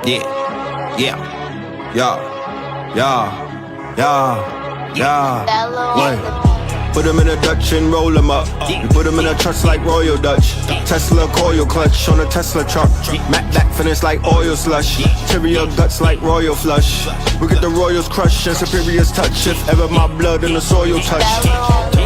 Yeah, yeah, yeah. What? Put them in a Dutch and roll them up. We put them in a truck like Royal Dutch. Tesla coil clutch on a Tesla truck. Matte black finish like oil slush. Cheerio guts like royal flush. We get the royals crushed and superiors touch. If ever my blood in the soil touch.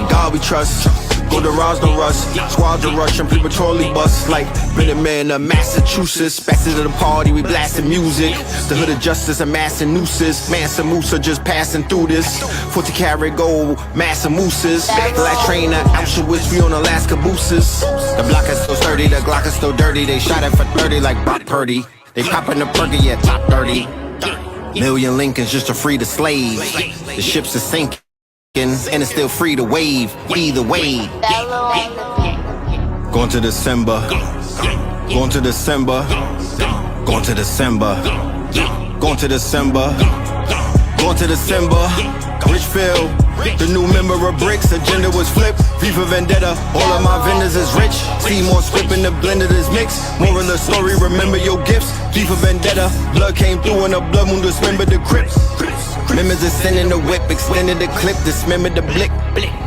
God we trust. Go to Ross, no rust. Squads are rushing, prematurely bust. Like Minutemen of Massachusetts. Back to the party, we blasting music. The hood of justice, amassing nooses. Mansa Musa just passing through this. 40 karat gold, massive mooses. The last train to Auschwitz, we on Alaska boosters. The block is still sturdy, the Glock is still dirty. They shot it for 30 like Brock Purdy. They popping the perky at top 30. Million Lincolns just to free the slaves. The ships are sinking. And it's still free to wave, either way. Going to December. Going to December. Going to December. Going to December. Going to December. Richfield, the new member of Bricks, agenda was flipped. Viva Vendetta, all of my vendors is rich. See more script in the blended is mixed. Moral of the story, remember your gifts. Viva Vendetta, blood came through in a blood moon, dismember the Crips. Members is sending the whip, extended the clip, dismember the blick.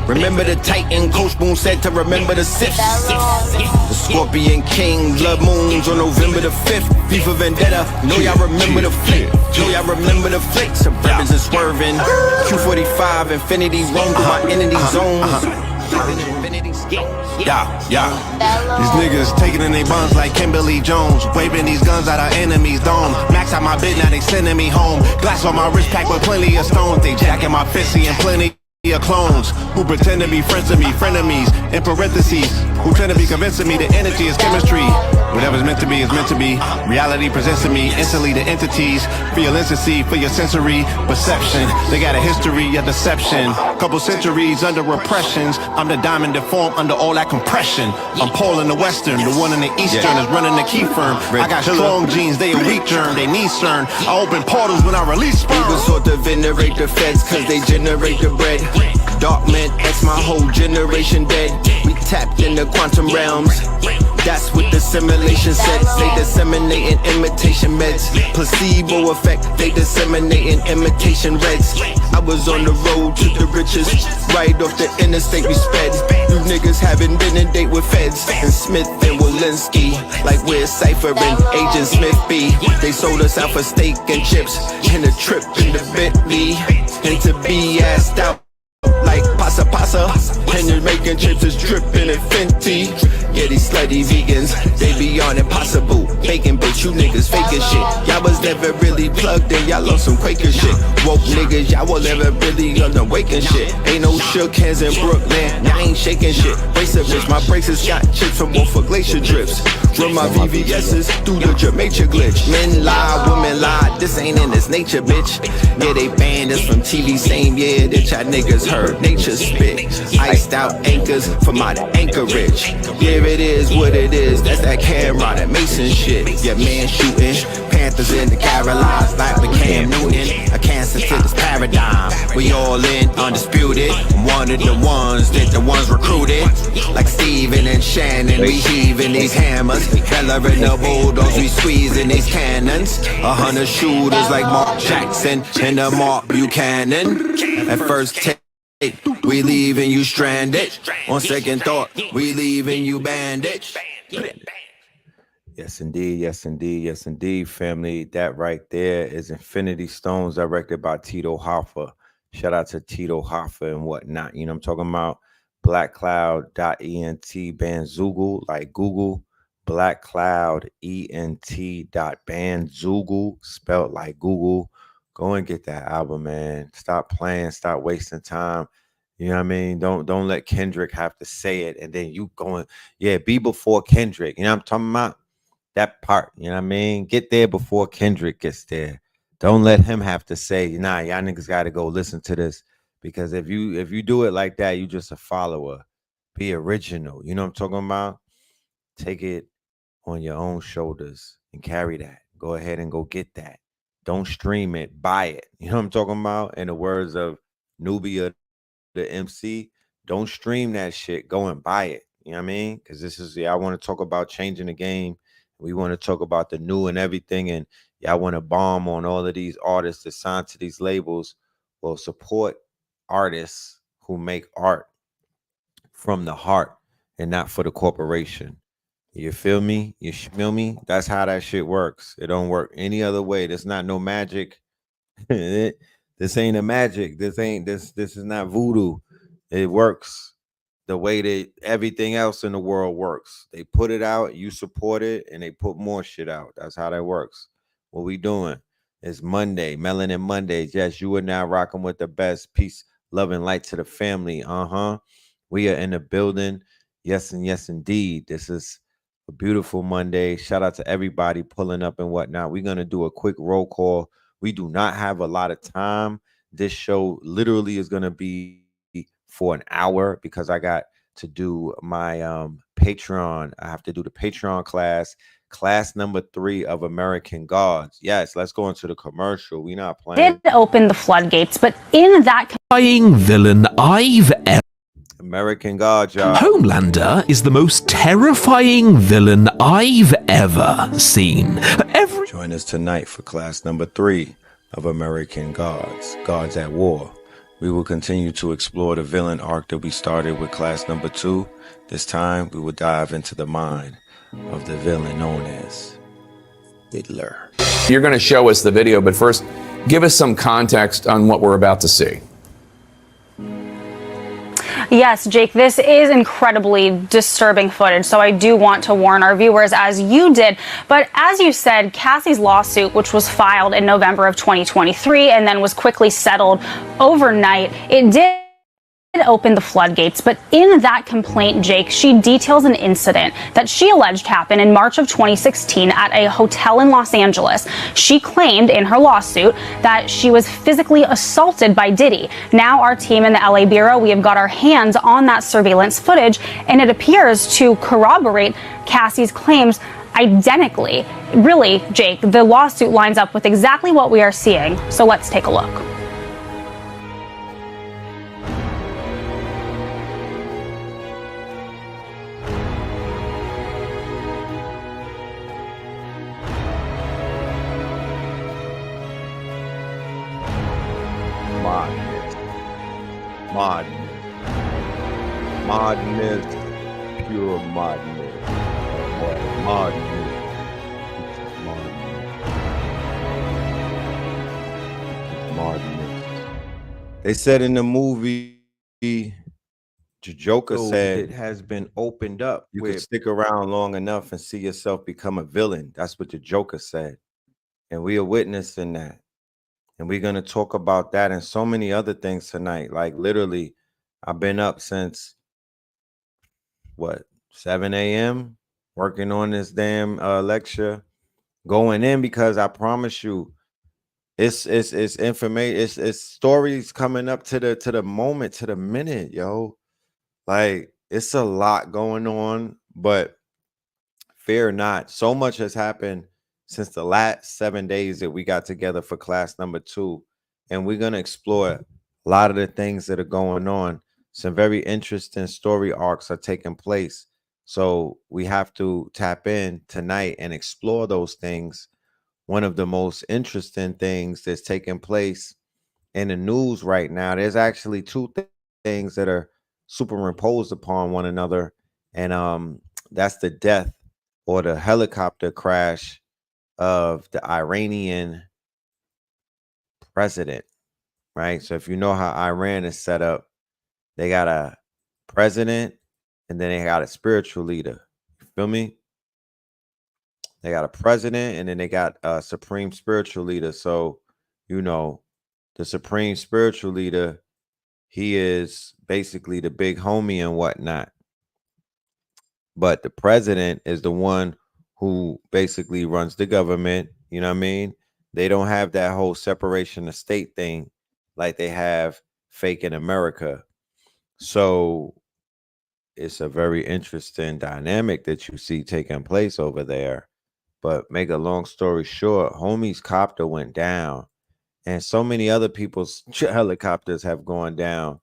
Remember the Titan, Coach Boone said to remember the sips. The Scorpion King, blood moons on November the 5th. Viva Vendetta, know y'all remember the flick. Know y'all remember the flick. Suburbans is swerving. Q45, infinity roam through my entity zones. Yeah. These niggas taking in they buns like Kimberly Jones. Waving these guns at our enemies' dome. Max out my bid, now they sending me home. Glass on my wrist packed with plenty of stones. They jacking my fist, and plenty of clones who pretend to be friends of me, frenemies, in parentheses, who tend to be convincing me that energy is chemistry. Whatever's meant to be is meant to be. Reality presents to me instantly the entities. For your lenses, for your sensory perception. They got a history of deception. Couple centuries under repressions. I'm the diamond deformed under all that compression. I'm Paul in the Western, the one in the Eastern is running the key firm. I got strong genes, they a weak germ, they need CERN. I open portals when I release sperm. People sort of venerate the feds cause they generate the bread. Dark man, that's my whole generation dead. We tapped in the quantum realms. That's what the simulation says. They disseminating imitation meds. Placebo effect, they disseminating imitation reds. I was on the road to the riches. Right off the interstate we sped. You niggas haven't been in date with feds. And Smith and Walensky. Like we're ciphering Agent Smith B. They sold us out for steak and chips. And a trip in the Bentley. And to be assed out like pasa pasa, and you're making chips is dripping in Fenty. Yeah, these slutty vegans, they be on impossible. Bacon, bitch, you niggas faking shit. Y'all was never really plugged in, y'all on some Quaker shit. Woke niggas, y'all will never really on the waking shit. Ain't no shook hands in Brooklyn, y'all ain't shaking shit. Brace up, bitch, my braces got chips from both for glacier drips. Run my VVS's through the Jamaica glitch. Men lie, women lie, this ain't in its nature, bitch. Yeah, they banned us from TV same year that y'all niggas heard nature spit. Iced out anchors for my anchorage. Yeah, it is what it is, that's that camera, that Mason shit. Yeah, man shooting, Panthers in the Carolines like with Cam Newton. A cancer to this paradigm, we all in, undisputed. I'm one of the ones that the ones recruited. Like Steven and Shannon, we heaving these hammers. Hella in the Bulldogs, we squeezing these cannons. 100 shooters like Mark Jackson and the Mark Buchanan. At first take, we leaving you stranded. On second thought, we leaving you bandaged. Yes, indeed. Yes, indeed. Yes, indeed, family. That right there is Infinity Stones, directed by Tito Hoffa. Shout out to Tito Hoffa and whatnot. You know what I'm talking about? Blackcloud.ent Bandzoogle, like Google. Blackcloud.ent.bandzoogle, spelled like Google. Go and get that album, man. Stop playing. Stop wasting time. You know what I mean? Don't let Kendrick have to say it and then you going, yeah, be before Kendrick. You know what I'm talking about? That part, you know what I mean? Get there before Kendrick gets there. Don't let him have to say, nah, y'all niggas got to go listen to this. Because if you do it like that, you just a follower. Be original. You know what I'm talking about? Take it on your own shoulders and carry that. Go ahead and go get that. Don't stream it. Buy it. You know what I'm talking about? In the words of Nubia, the MC, don't stream that shit. Go and buy it. You know what I mean? Because I want to talk about changing the game We want to talk about the new and everything, and y'all want to bomb on all of these artists that sign to these labels. Well, support artists who make art from the heart and not for the corporation. You feel me? You feel me? That's how that shit works. It don't work any other way. There's not no magic. This ain't a magic. This is not voodoo. It works the way that everything else in the world works. They put it out, you support it, and they put more shit out. That's how that works. What we doing? It's Monday, Melanin Mondays. Yes, you are now rocking with the best. Peace, love, and light to the family. We are in the building. Yes, and yes, indeed. This is a beautiful Monday. Shout out to everybody pulling up and whatnot. We're gonna do a quick roll call. We do not have a lot of time. This show literally is gonna be for an hour because I got to do my Patreon. I have to do the Patreon class number 3 of American Gods. Yes, let's go into the commercial. We not playing. Did open the floodgates, but in that villain I've ever. American Gods, y'all. Homelander is the most terrifying villain I've ever seen. Join us tonight for class number 3 of American Gods, Gods at War. We will continue to explore the villain arc that we started with class number 2. This time, we will dive into the mind of the villain known as Hitler. You're going to show us the video, but first, give us some context on what we're about to see. Yes, Jake, this is incredibly disturbing footage, so I do want to warn our viewers, as you did. But as you said, Cassie's lawsuit, which was filed in November of 2023 and then was quickly settled overnight, it did open the floodgates. But in that complaint, Jake, she details an incident that she alleged happened in March of 2016 at a hotel in Los Angeles. She claimed in her lawsuit that she was physically assaulted by Diddy. Now our team in the LA Bureau, we have got our hands on that surveillance footage, and it appears to corroborate Cassie's claims identically. Really, Jake, the lawsuit lines up with exactly what we are seeing. So let's take a look. Madness, pure madness, madness. They said in the movie, the Joker said it has been opened up. You could stick around long enough and see yourself become a villain. That's what the Joker said, and we are witnessing that. And we're going to talk about that and so many other things tonight. Like literally, I've been up since, 7 a.m. working on this damn lecture, going in because I promise you, it's information, it's stories coming up to the moment, to the minute, yo. Like it's a lot going on, but fear not. So much has happened since the last 7 days that we got together for class number 2. And we're going to explore a lot of the things that are going on. Some very interesting story arcs are taking place. So we have to tap in tonight and explore those things. One of the most interesting things that's taking place in the news right now, there's actually 2 things that are superimposed upon one another. And that's the death or the helicopter crash of the Iranian president, right? So if you know how Iran is set up, they got a president and then they got a spiritual leader. You feel me? They got a president and then they got a supreme spiritual leader. So, you know, the supreme spiritual leader, he is basically the big homie and whatnot. But the president is the one who basically runs the government. You know what I mean? They don't have that whole separation of state thing like they have fake in America. So it's a very interesting dynamic that you see taking place over there. But make a long story short, homie's copter went down and so many other people's helicopters have gone down.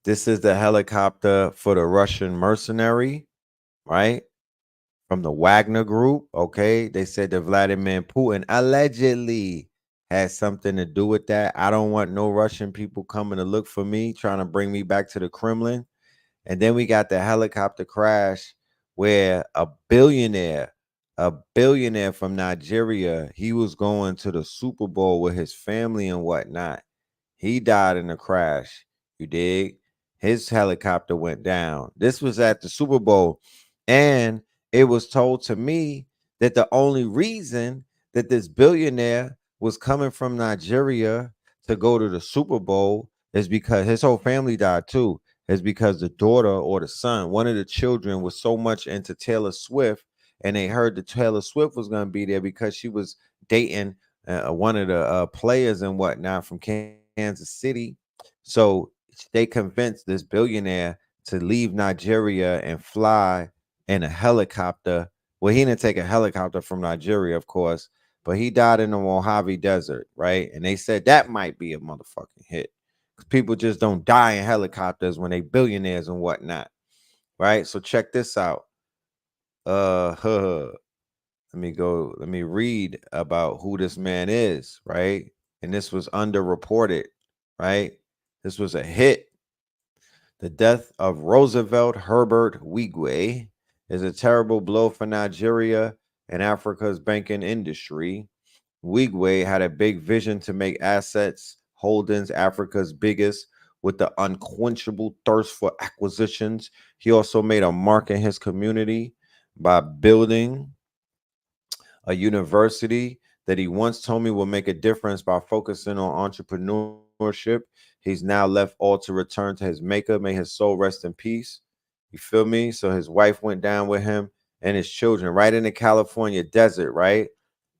This is the helicopter for the Russian mercenary. right? From the Wagner Group. Okay, they said that Vladimir Putin allegedly has something to do with that. I don't want no Russian people coming to look for me, trying to bring me back to the Kremlin. And then we got the helicopter crash where a billionaire from Nigeria, he was going to the Super Bowl with his family and whatnot. He died in a crash. You dig? His helicopter went down. This was at the Super Bowl. And it was told to me that the only reason that this billionaire was coming from Nigeria to go to the Super Bowl is because his whole family died too. Is because the daughter or the son, one of the children, was so much into Taylor Swift, and they heard that Taylor Swift was going to be there because she was dating one of the players and whatnot from Kansas City. So they convinced this billionaire to leave Nigeria and fly in a helicopter. Well, he didn't take a helicopter from Nigeria, of course, but he died in the Mojave Desert, right? And they said that might be a motherfucking hit. People just don't die in helicopters when they billionaires and whatnot, right? So check this out. Let me read about who this man is, right? And this was underreported, right? This was a hit. The death of Roosevelt Herbert Wigwe is a terrible blow for Nigeria and Africa's banking industry. Wigwe had a big vision to make assets holdings Africa's biggest with the unquenchable thirst for acquisitions. He also made a mark in his community by building a university that he once told me will make a difference by focusing on entrepreneurship. He's now left all to return to his maker. May his soul rest in peace. You feel me? So his wife went down with him and his children right in the California desert, right?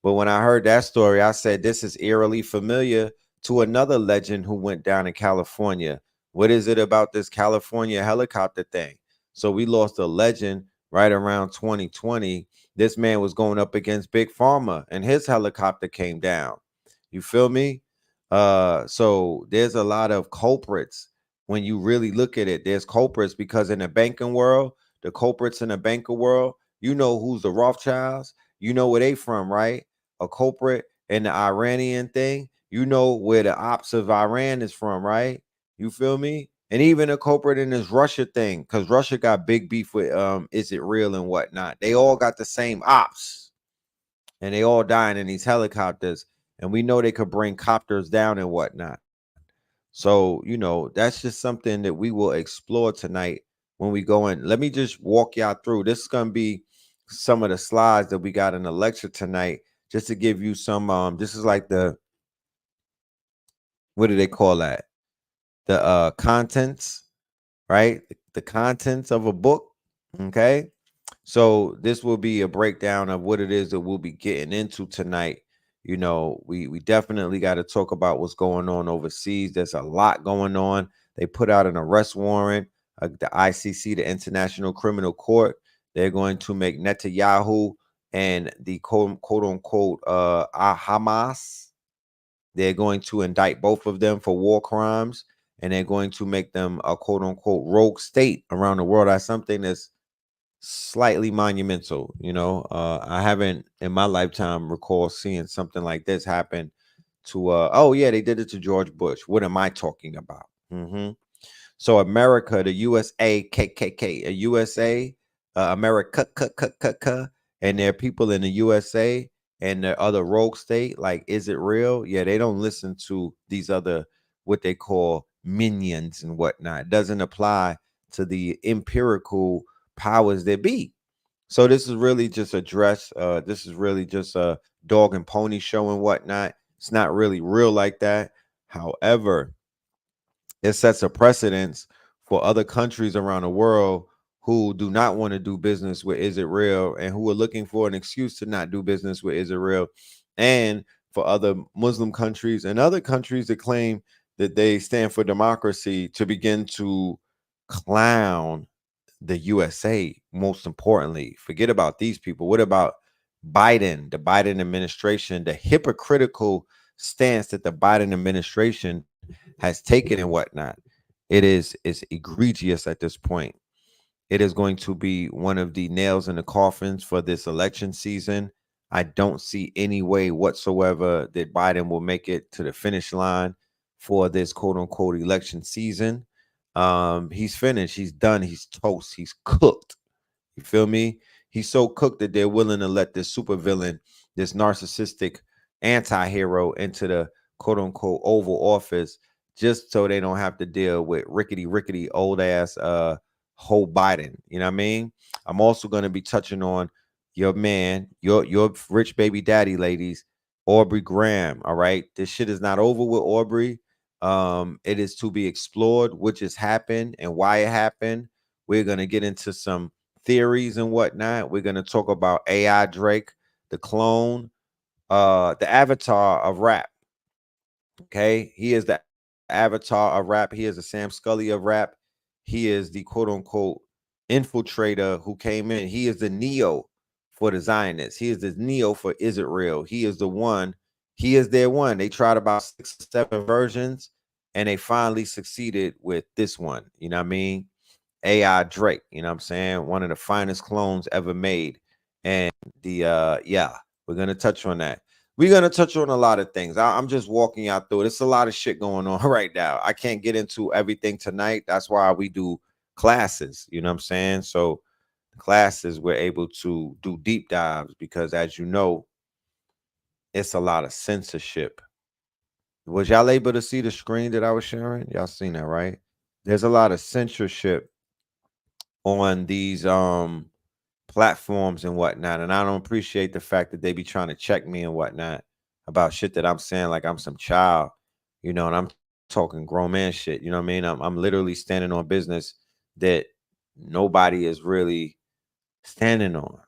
But when I heard that story, I said, this is eerily familiar to another legend who went down in California. What is it about this California helicopter thing? So we lost a legend right around 2020. This man was going up against Big Pharma and his helicopter came down. You feel me? So there's a lot of culprits when you really look at it. There's culprits because in the banking world, the culprits in the banking world, you know who's the Rothschilds, you know where they from, right? A culprit in the Iranian thing, you know where the ops of Iran is from, right? You feel me? And even a culprit in this Russia thing, because Russia got big beef with is it real and whatnot. They all got the same ops and they all dying in these helicopters. And we know they could bring copters down and whatnot. So, you know, that's just something that we will explore tonight when we go in. Let me just walk y'all through. This is going to be some of the slides that we got in the lecture tonight, just to give you some, this is like the, what do they call that? The contents, right? The contents of a book. Okay. So this will be a breakdown of what it is that we'll be getting into tonight. You know, we definitely got to talk about what's going on overseas. There's a lot going on. They put out an arrest warrant, the ICC, the International Criminal Court. They're going to make Netanyahu and the quote unquote Hamas. They're going to indict both of them for war crimes, and they're going to make them a quote unquote rogue state around the world. That's something that's slightly monumental. You know, I haven't in my lifetime recall seeing something like this happen to oh yeah, they did it to George Bush. What am I talking about? So America, the USA, KKK, a USA, America, and there are people in the USA and the other rogue state. Like, is it real? Yeah, they don't listen to these other what they call minions and whatnot. It doesn't apply to the empirical powers that be. So this is really just a dress. This is really just a dog and pony show and whatnot. It's not really real like that. However, it sets a precedence for other countries around the world who do not want to do business with Israel and who are looking for an excuse to not do business with Israel, and for other Muslim countries and other countries that claim that they stand for democracy to begin to clown the USA. Most importantly, forget about these people. What about Biden, the Biden administration, the hypocritical stance that the Biden administration has taken and whatnot? It's egregious at this point. It is going to be one of the nails in the coffins for this election season. I don't see any way whatsoever that Biden will make it to the finish line for this quote unquote election season. He's finished. He's done. He's toast. He's cooked. You feel me? He's so cooked that they're willing to let this supervillain, this narcissistic anti-hero into the quote unquote Oval Office just so they don't have to deal with rickety old ass Joe Biden. You know what I mean? I'm also going to be touching on your man, your rich baby daddy, ladies, Aubrey Graham. All right. This shit is not over with Aubrey. It is to be explored, which has happened and why it happened. We're going to get into some theories and whatnot. We're going to talk about AI Drake, the clone, the avatar of rap. Okay. He is the avatar of rap. He is the Sam Scully of rap. He is the quote unquote infiltrator who came in. He is the Neo for the Zionists. He is the Neo for Is It Real? He is the one. He is their one. They tried about 6 or 7 versions and they finally succeeded with this one. You know what I mean? AI Drake, you know what I'm saying? One of the finest clones ever made. And yeah, we're gonna touch on that. We're gonna touch on a lot of things. I'm just walking out through it. It's a lot of shit going on right now. I can't get into everything tonight. That's why we do classes, you know what I'm saying? So classes we're able to do deep dives because as you know, it's a lot of censorship. Was y'all able to see the screen that I was sharing? Y'all seen that, right? There's a lot of censorship on these platforms and whatnot. And I don't appreciate the fact that they be trying to check me and whatnot about shit that I'm saying like I'm some child, you know, and I'm talking grown man shit. You know what I mean? I'm literally standing on business that nobody is really standing on.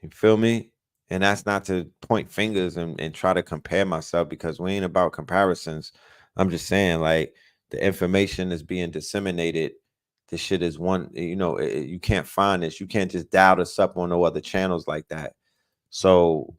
You feel me? And that's not to point fingers and try to compare myself because we ain't about comparisons. I'm just saying, like, the information is being disseminated. This shit is one, you know, you can't find this. You can't just dial this up on no other channels like that. So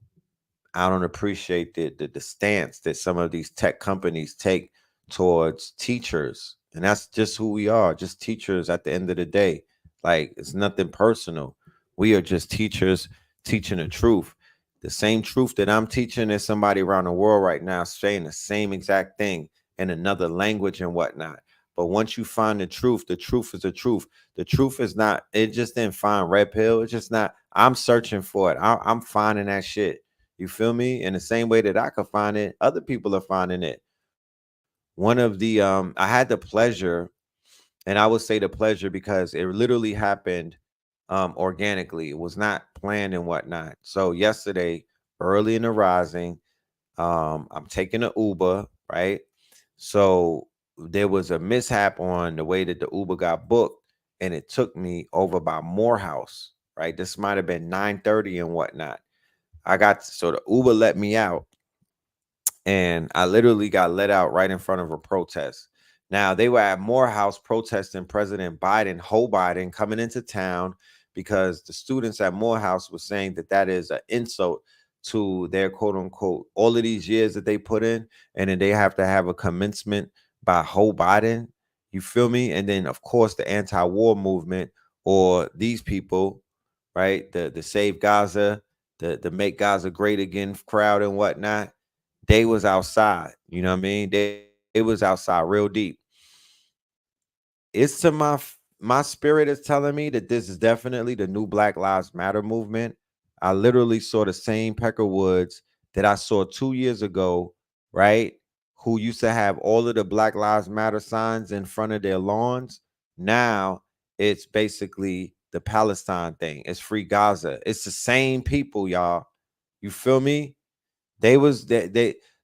I don't appreciate the stance that some of these tech companies take towards teachers. And that's just who we are, just teachers at the end of the day. Like, it's nothing personal. We are just teachers teaching the truth. The same truth that I'm teaching is somebody around the world right now saying the same exact thing in another language and whatnot. But once you find the truth is the truth. The truth is not, it just didn't find red pill. It's just not, I'm searching for it. I'm finding that shit. You feel me? In the same way that I could find it, other people are finding it. One of the, I had the pleasure, and I would say the pleasure because it literally happened organically. It was not planned and whatnot. So yesterday, early in the rising, I'm taking an Uber, right? So there was a mishap on the way that the Uber got booked, and it took me over by Morehouse, right? This might have been 9:30 and whatnot. So the Uber let me out, and I literally got let out right in front of a protest. Now they were at Morehouse protesting President Biden, Joe Biden, coming into town because the students at Morehouse were saying that that is an insult to their quote unquote all of these years that they put in, and then they have to have a commencement by Joe Biden. You feel me? And then of course the anti-war movement or these people, right? The Save Gaza, the Make Gaza Great Again crowd and whatnot. They was outside. You know what I mean? They was outside real deep. It's to my spirit is telling me that this is definitely the new Black Lives Matter movement. I literally saw the same Peckerwoods that I saw 2 years ago, right? Who used to have all of the Black Lives Matter signs in front of their lawns. Now it's basically the Palestine thing. It's free Gaza. It's the same people, y'all. You feel me? They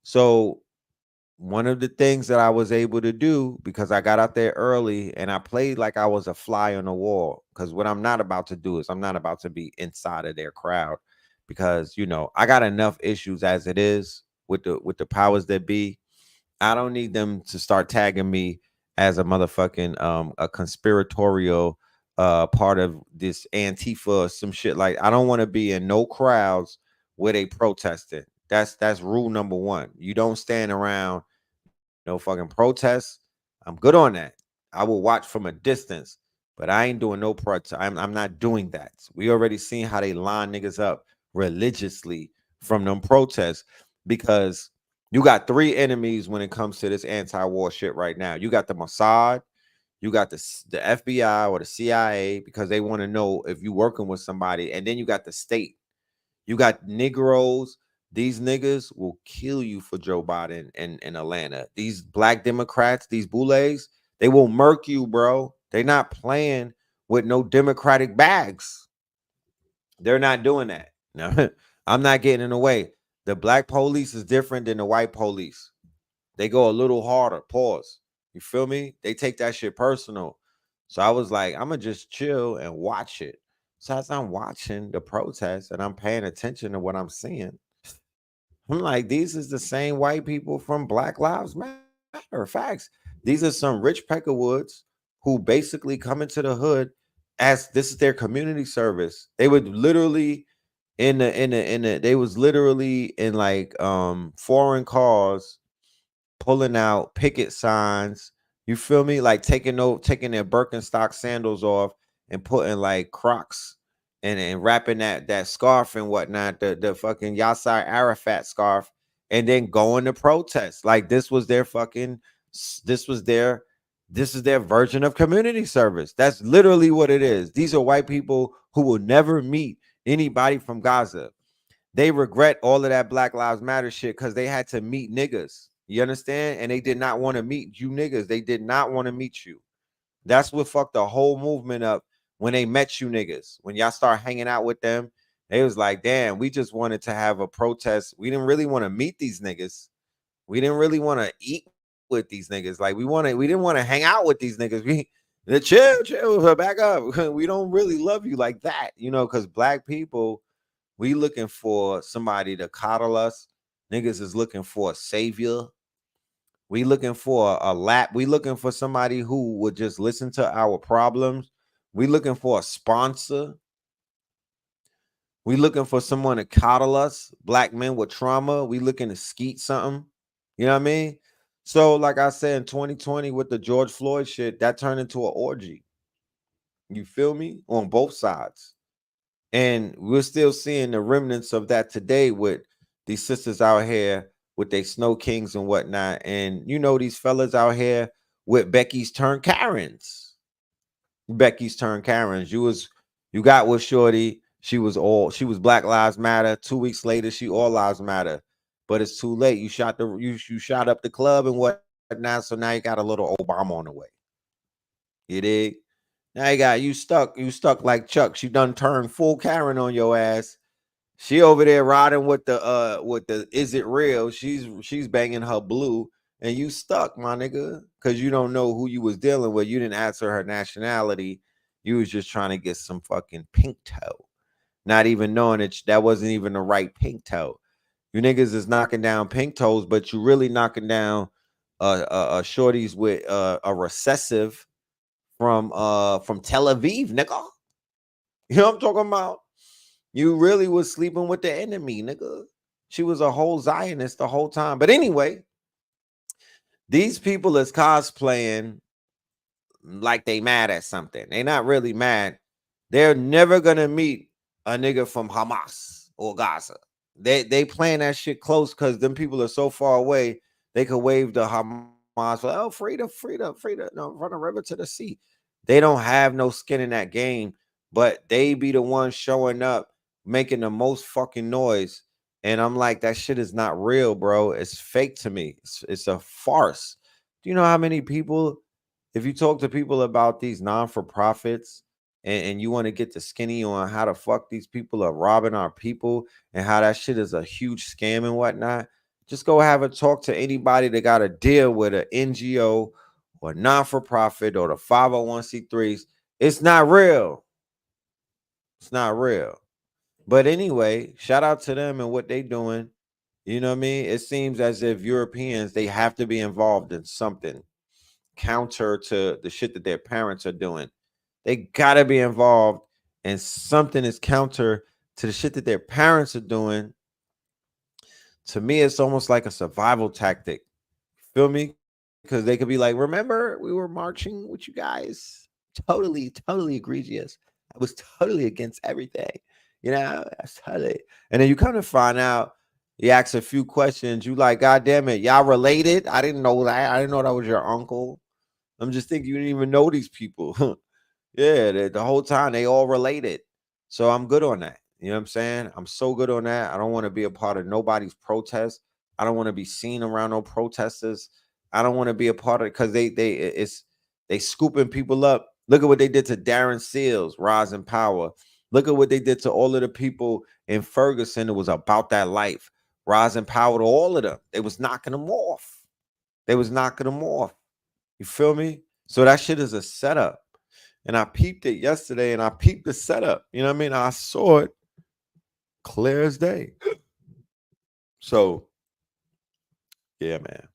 so one of the things that I was able to do because I got out there early and I played like I was a fly on the wall. Because what I'm not about to do is I'm not about to be inside of their crowd because you know I got enough issues as it is with the powers that be. I don't need them to start tagging me as a motherfucking a conspiratorial part of this Antifa or some shit. Like I don't want to be in no crowds where they protesting. That's rule number one. You don't stand around no fucking protests. I'm good on that. I will watch from a distance. But I ain't doing no protest. I'm not doing that. We already seen how they line niggas up religiously from them protests, because you got three enemies when it comes to this anti-war shit right now. You got the Mossad, you got the FBI or the CIA, because they want to know if you working with somebody, and then you got the state. You got Negroes. These niggas will kill you for Joe Biden in Atlanta. These black Democrats, these boulets, they will murk you, bro. They're not playing with no Democratic bags. They're not doing that. No, I'm not getting in the way. The black police is different than the white police. They go a little harder. Pause. You feel me? They take that shit personal. So I was like, I'm gonna just chill and watch it. So as I'm watching the protests and I'm paying attention to what I'm seeing, I'm like, these is the same white people from Black Lives Matter. Facts. These are some rich Peckerwoods who basically come into the hood as this is their community service. They would literally they was literally in like foreign cars pulling out picket signs. You feel me? Like taking their Birkenstock sandals off and putting like Crocs and wrapping that scarf and whatnot, the fucking Yasser Arafat scarf, and then going to protest. Like this was their fucking this is their version of community service. That's literally what it is. These are white people who will never meet anybody from Gaza. They regret all of that Black Lives Matter shit because they had to meet niggas. You understand? And they did not want to meet you niggas. They did not want to meet you. That's what fucked the whole movement up when they met you niggas. When y'all start hanging out with them, they was like, damn, we just wanted to have a protest. We didn't really want to meet these niggas. We didn't really want to eat with these niggas. Like we didn't want to hang out with these niggas. Chill, back up. We don't really love you like that, because black people, we looking for somebody to coddle us. Niggas is looking for a savior. We looking for a lap. We looking for somebody who would just listen to our problems. We looking for a sponsor. We looking for someone to coddle us. Black men with trauma. We looking to skeet something. You know what I mean? So, like I said, in 2020 with the George Floyd shit, that turned into an orgy. You feel me? On both sides. And we're still seeing the remnants of that today with these sisters out here with their Snow Kings and whatnot. And these fellas out here with Becky's turn Karens. Becky's turn Karens. You got with Shorty. She was Black Lives Matter. 2 weeks later, she All Lives Matter. But it's too late. You shot up the club and whatnot. So now you got a little Obama on the way. You dig? Now you stuck like Chuck. She done turned full Karen on your ass. She over there riding with the is it real? She's banging her blue, and you stuck, my nigga, because you don't know who you was dealing with. You didn't answer her nationality. You was just trying to get some fucking pink toe, not even knowing that wasn't even the right pink toe. You niggas is knocking down pink toes, but you really knocking down shorties with a recessive from Tel Aviv, nigga. You know what I'm talking about? You really was sleeping with the enemy, nigga. She was a whole Zionist the whole time. But anyway, these people is cosplaying like they mad at something. They not really mad. They're never gonna meet a nigga from Hamas or Gaza. They playing that shit close because them people are so far away. They could wave the Hamas. Oh, freedom. No, run a river to the sea. They don't have no skin in that game, but they be the ones showing up, making the most fucking noise. And I'm like, that shit is not real, bro. It's fake to me. It's a farce. Do you know how many people, if you talk to people about these non-for-profits and you want to get the skinny on how the fuck these people are robbing our people and how that shit is a huge scam and whatnot, just go have a talk to anybody that got to deal with an NGO or non-for-profit or the 501c3s. It's not real. It's not real. But anyway, shout out to them and what they doing. You know what I mean? It seems as if Europeans, they have to be involved in something counter to the shit that their parents are doing. They got to be involved in something is counter to the shit that their parents are doing. To me, it's almost like a survival tactic. Feel me? Because they could be like, remember, we were marching with you guys totally, totally egregious. I was totally against everything. You know, that's totally. And then you come to find out, you ask a few questions. You like, God damn it, y'all related? I didn't know that. I didn't know that was your uncle. I'm just thinking you didn't even know these people. Yeah, the whole time they all related. So I'm good on that. You know what I'm saying? I'm so good on that. I don't want to be a part of nobody's protest. I don't want to be seen around no protesters. I don't want to be a part of it because they scooping people up. Look at what they did to Darren Seals, Rise in Power. Look at what they did to all of the people in Ferguson. It was about that life. Rise in Power to all of them. They was knocking them off. They was knocking them off. You feel me? So that shit is a setup. And I peeped it yesterday and I peeped the setup. You know what I mean? I saw it clear as day. So, yeah, man.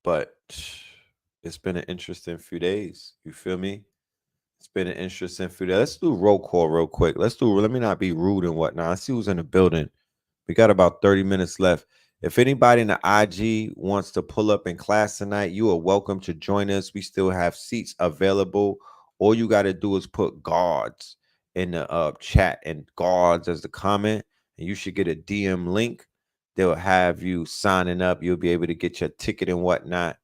But it's been an interesting few days. You feel me? It's been an interesting few days. Let's do roll call real quick. Let me not be rude and whatnot. I see who's in the building. We got about 30 minutes left. If anybody in the IG wants to pull up in class tonight, you are welcome to join us. We still have seats available. All you got to do is put guards in the chat and guards as the comment, and you should get a DM link. They'll have you signing up. You'll be able to get your ticket and whatnot.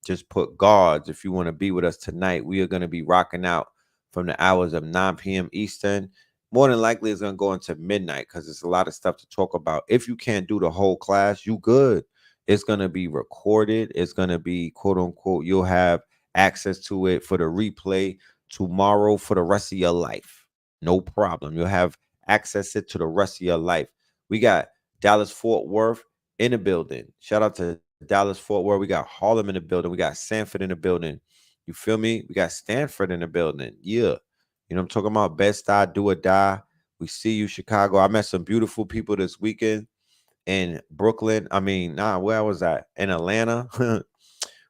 Just put guards if you want to be with us tonight. We are going to be rocking out from the hours of 9 p.m. Eastern. More than likely it's going to go into midnight because there's a lot of stuff to talk about. If you can't do the whole class, you good. It's going to be recorded. It's going to be, quote unquote, you'll have access to it for the replay tomorrow for the rest of your life. No problem. You'll have access to the rest of your life. We got Dallas Fort Worth in the building. Shout out to Dallas Fort Worth. We got Harlem in the building. We got Sanford in the building. You feel me? We got Stanford in the building. Yeah. You know I'm talking about? Bed-Stuy, do or die. We see you, Chicago. I met some beautiful people this weekend in Brooklyn. Where was I? In Atlanta.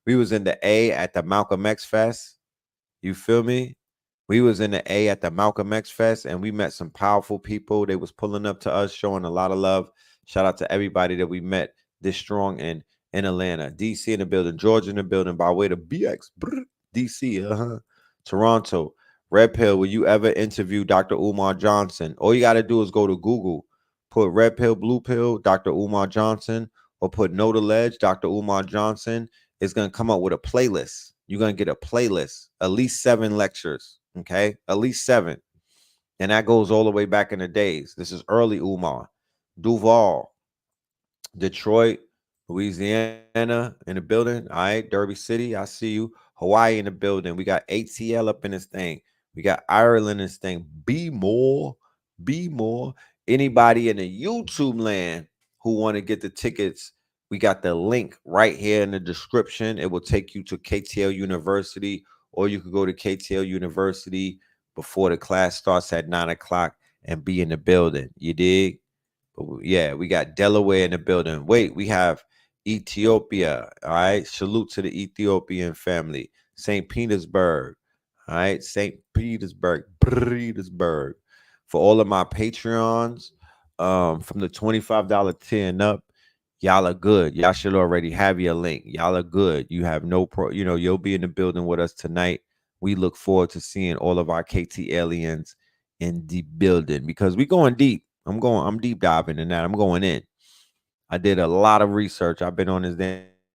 We was in the A at the Malcolm X Fest. You feel me? We was in the A at the Malcolm X Fest, and we met some powerful people. They was pulling up to us, showing a lot of love. Shout out to everybody that we met this strong in Atlanta. DC in the building. Georgia in the building by way to BX. DC, Toronto. Red Pill, will you ever interview Dr. Umar Johnson? All you got to do is go to Google, put Red Pill, Blue Pill, Dr. Umar Johnson, or put Know the Ledge, Dr. Umar Johnson. It's going to come up with a playlist. You're going to get a playlist, at least 7 lectures, okay? At least 7. And that goes all the way back in the days. This is early Umar. Duval, Detroit, Louisiana in the building. All right, Derby City, I see you. Hawaii in the building. We got ATL up in this thing. We got Ireland in this thing. Be more. Anybody in the YouTube land who want to get the tickets, we got the link right here in the description. It will take you to KTL University, or you could go to KTL University before the class starts at 9 o'clock and be in the building. You dig? Yeah, we got Delaware in the building. Wait, we have Ethiopia. All right. Salute to the Ethiopian family. St. Petersburg. All right. St. Petersburg. For all of my Patreons, from the $25 tier and up, y'all are good. Y'all should already have your link. Y'all are good. You have no you'll be in the building with us tonight. We look forward to seeing all of our KT aliens in the building because we going deep. I'm deep diving in that. I'm going in. I did a lot of research. I've been on this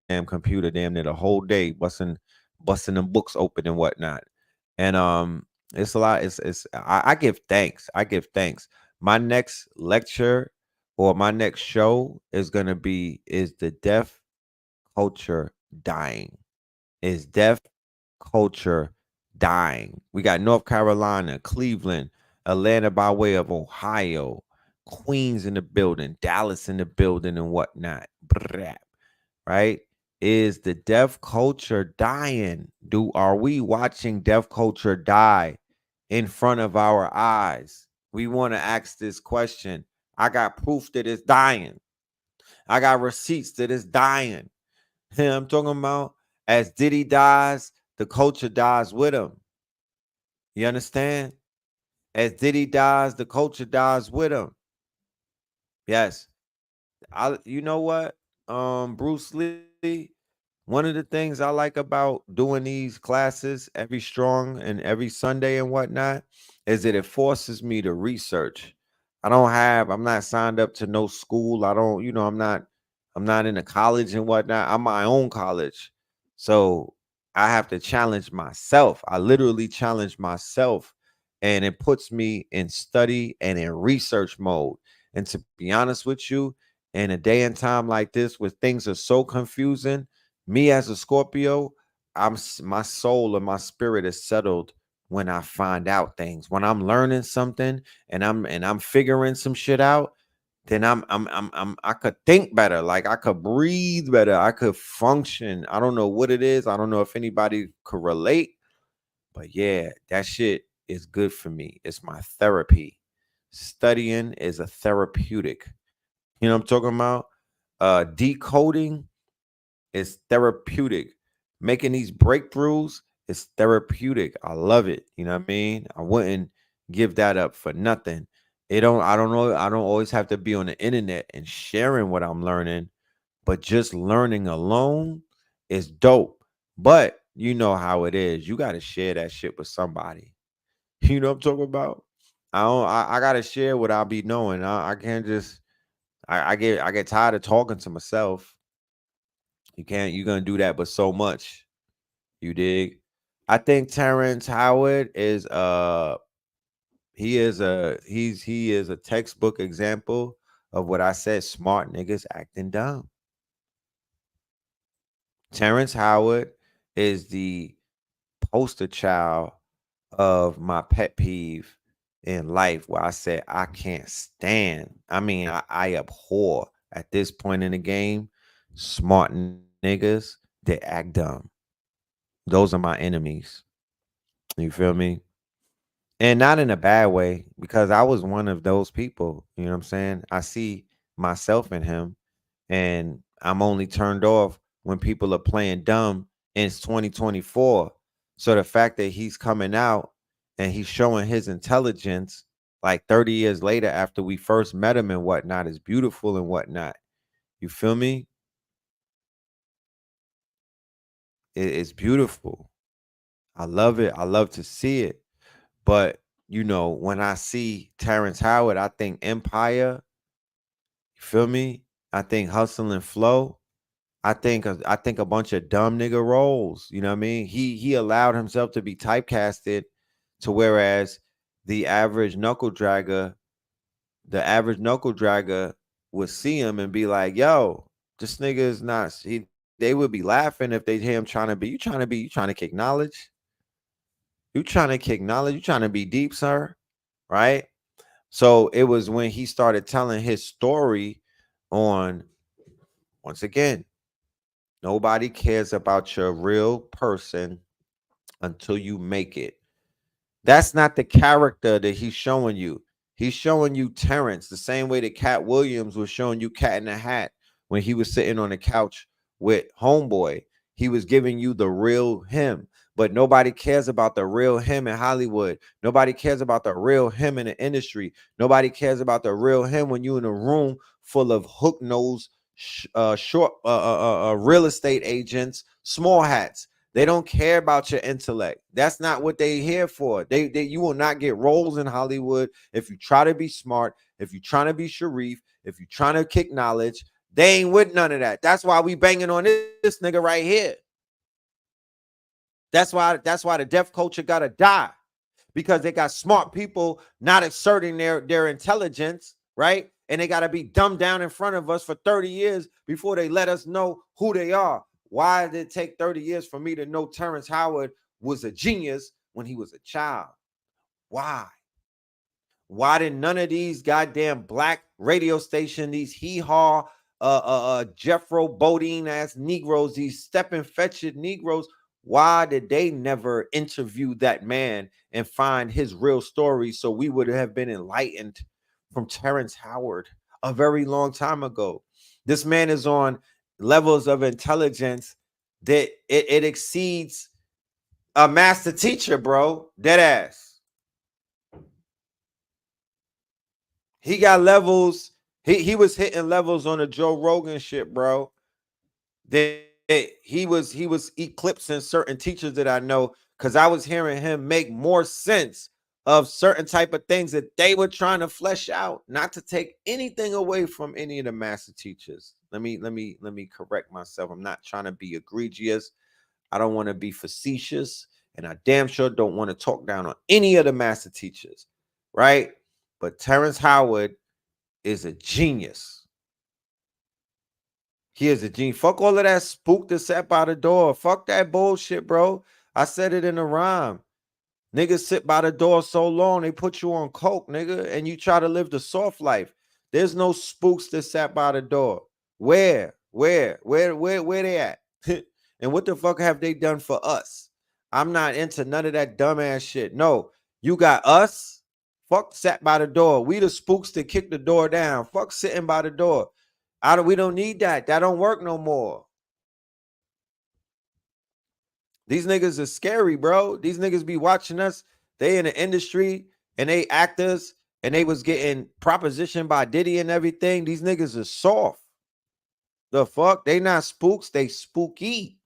damn computer damn near the whole day, busting them books open and whatnot. And it's a lot. I give thanks. My next lecture or my next show is the deaf culture dying? Is deaf culture dying? We got North Carolina, Cleveland, Atlanta by way of Ohio, Queens in the building, Dallas in the building, and whatnot. Right? Is the deaf culture dying? Are we watching deaf culture die in front of our eyes? We want to ask this question. I got proof that it's dying. I got receipts that it's dying. I'm talking about as Diddy dies, the culture dies with him. You understand? As Diddy dies, the culture dies with him. Yes. You know what? Bruce Lee, one of the things I like about doing these classes every strong and every Sunday and whatnot is that it forces me to research. I'm not signed up to no school. I don't, I'm not in a college and whatnot. I'm my own college. So I have to challenge myself. I literally challenge myself, and it puts me in study and in research mode. And to be honest with you, in a day and time like this where things are so confusing, me as a Scorpio, my soul and my spirit is settled when I find out things. When I'm learning something and I'm figuring some shit out, then I could think better. Like I could breathe better. I could function. I don't know what it is. I don't know if anybody could relate, but yeah, that shit is good for me. It's my therapy. Studying is a therapeutic. You know what I'm talking about? Decoding is therapeutic. Making these breakthroughs is therapeutic. I love it. You know what I mean? I wouldn't give that up for nothing. I don't know. I don't always have to be on the internet and sharing what I'm learning, but just learning alone is dope. But you know how it is. You got to share that shit with somebody. You know what I'm talking about? I gotta share what I be knowing. I can't just I get tired of talking to myself. You're gonna do that, but so much. You dig? I think Terrence Howard is he is a textbook example of what I said, smart niggas acting dumb. Terrence Howard is the poster child of my pet peeve in life where I said I can't stand. I mean, I abhor at this point in the game smart niggas that act dumb. Those are my enemies. You feel me? And not in a bad way, because I was one of those people. You know what I'm saying? I see myself in him, and I'm only turned off when people are playing dumb. And it's 2024. So the fact that he's coming out and he's showing his intelligence like 30 years later after we first met him and whatnot is beautiful and whatnot. You feel me? It's beautiful. I love it. I love to see it. But when I see Terrence Howard, I think Empire. You feel me? I think Hustle and Flow. I think a bunch of dumb nigga roles. You know what I mean? He allowed himself to be typecasted to whereas the average knuckle dragger, would see him and be like, "Yo, this nigga is not." They would be laughing if they hear him trying to be. You trying to kick knowledge. You trying to kick knowledge. You trying to be deep, sir. Right? So it was when he started telling his story on, once again, nobody cares about your real person until you make it. That's not the character that he's showing you. He's showing you Terrence the same way that Cat Williams was showing you Cat in the Hat when he was sitting on the couch with Homeboy. He was giving you the real him. But nobody cares about the real him in Hollywood. Nobody cares about the real him in the industry. Nobody cares about the real him when you're in a room full of hook nose, short real estate agents, small hats. They don't care about your intellect. That's not what they here for. You will not get roles in Hollywood if you try to be smart, if you're trying to be Sharif, if you're trying to kick knowledge. They ain't with none of that. That's why we banging on this nigga right here. That's why the deaf culture gotta die, because they got smart people not asserting their intelligence, right? And they gotta be dumbed down in front of us for 30 years before they let us know who they are. Why did it take 30 years for me to know Terrence Howard was a genius when he was a child? Why? Why did none of these goddamn black radio station, these hee-haw, Jeffro Bodine ass Negroes, these stepping fetched Negroes, why did they never interview that man and find his real story so we would have been enlightened from Terrence Howard a very long time ago? This man is on levels of intelligence that it exceeds a master teacher, bro. Dead ass. He got levels. He was hitting levels on the Joe Rogan shit, bro. That he was eclipsing certain teachers that I know, because I was hearing him make more sense of certain type of things that they were trying to flesh out. Not to take anything away from any of the master teachers. Let me correct myself. I'm not trying to be egregious. I don't want to be facetious, and I damn sure don't want to talk down on any of the master teachers, right? But Terrence Howard is a genius. He is a genius. Fuck all of that spook that sat by the door. Fuck that bullshit, bro. I said it in a rhyme. Niggas sit by the door so long, they put you on coke, nigga, and you try to live the soft life. There's no spooks that sat by the door. Where they at? And what the fuck have they done for us? I'm not into none of that dumbass shit. No, you got us. Fuck sat by the door. We the spooks that kick the door down. Fuck sitting by the door. We don't need that. That don't work no more. These niggas are scary, bro. These niggas be watching us. They in the industry and they actors and they was getting propositioned by Diddy and everything. These niggas are soft. The fuck? They not spooks. They spooky.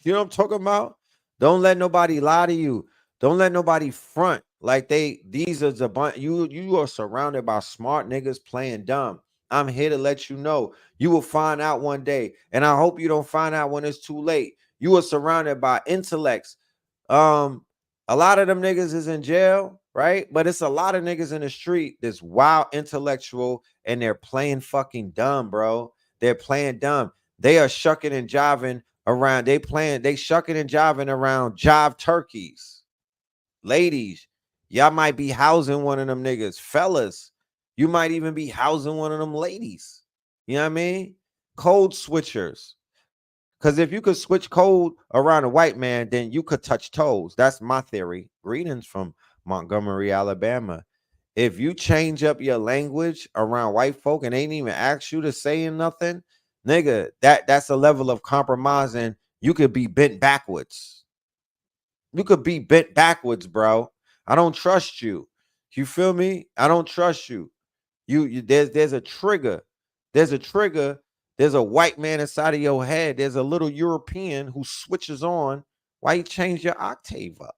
You know what I'm talking about? Don't let nobody lie to you. Don't let nobody front like these are the bunch. You are surrounded by smart niggas playing dumb. I'm here to let you know. You will find out one day, and I hope you don't find out when it's too late. You are surrounded by intellects. A lot of them niggas is in jail, right? But it's a lot of niggas in the street that's wild intellectual, and they're playing fucking dumb, bro. They're playing dumb. They are shucking and jiving around. They shucking and jiving around jive turkeys. Ladies, y'all might be housing one of them niggas. Fellas, you might even be housing one of them ladies. You know what I mean? Code switchers. Because if you could switch code around a white man, then you could touch toes. That's my theory. Greetings from Montgomery, Alabama. If you change up your language around white folk and they ain't even ask you to say nothing, nigga, that's a level of compromising. You could be bent backwards. You could be bent backwards, bro. I don't trust you. You feel me? I don't trust you. There's a trigger. There's a trigger. There's a white man inside of your head. There's a little European who switches on. Why you change your octave up?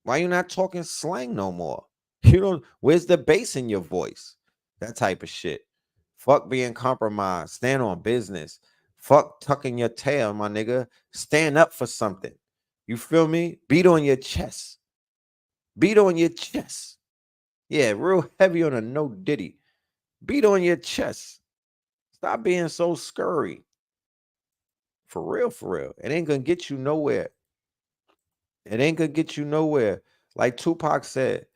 Why you not talking slang no more? You don't. Where's the bass in your voice? That type of shit. Fuck being compromised. Stand on business. Fuck tucking your tail, my nigga. Stand up for something. You feel me? Beat on your chest. Beat on your chest. Yeah, real heavy on a no Diddy. Beat on your chest. Stop being so scurry. For real, for real. It ain't gonna get you nowhere. It ain't gonna get you nowhere. Like Tupac said,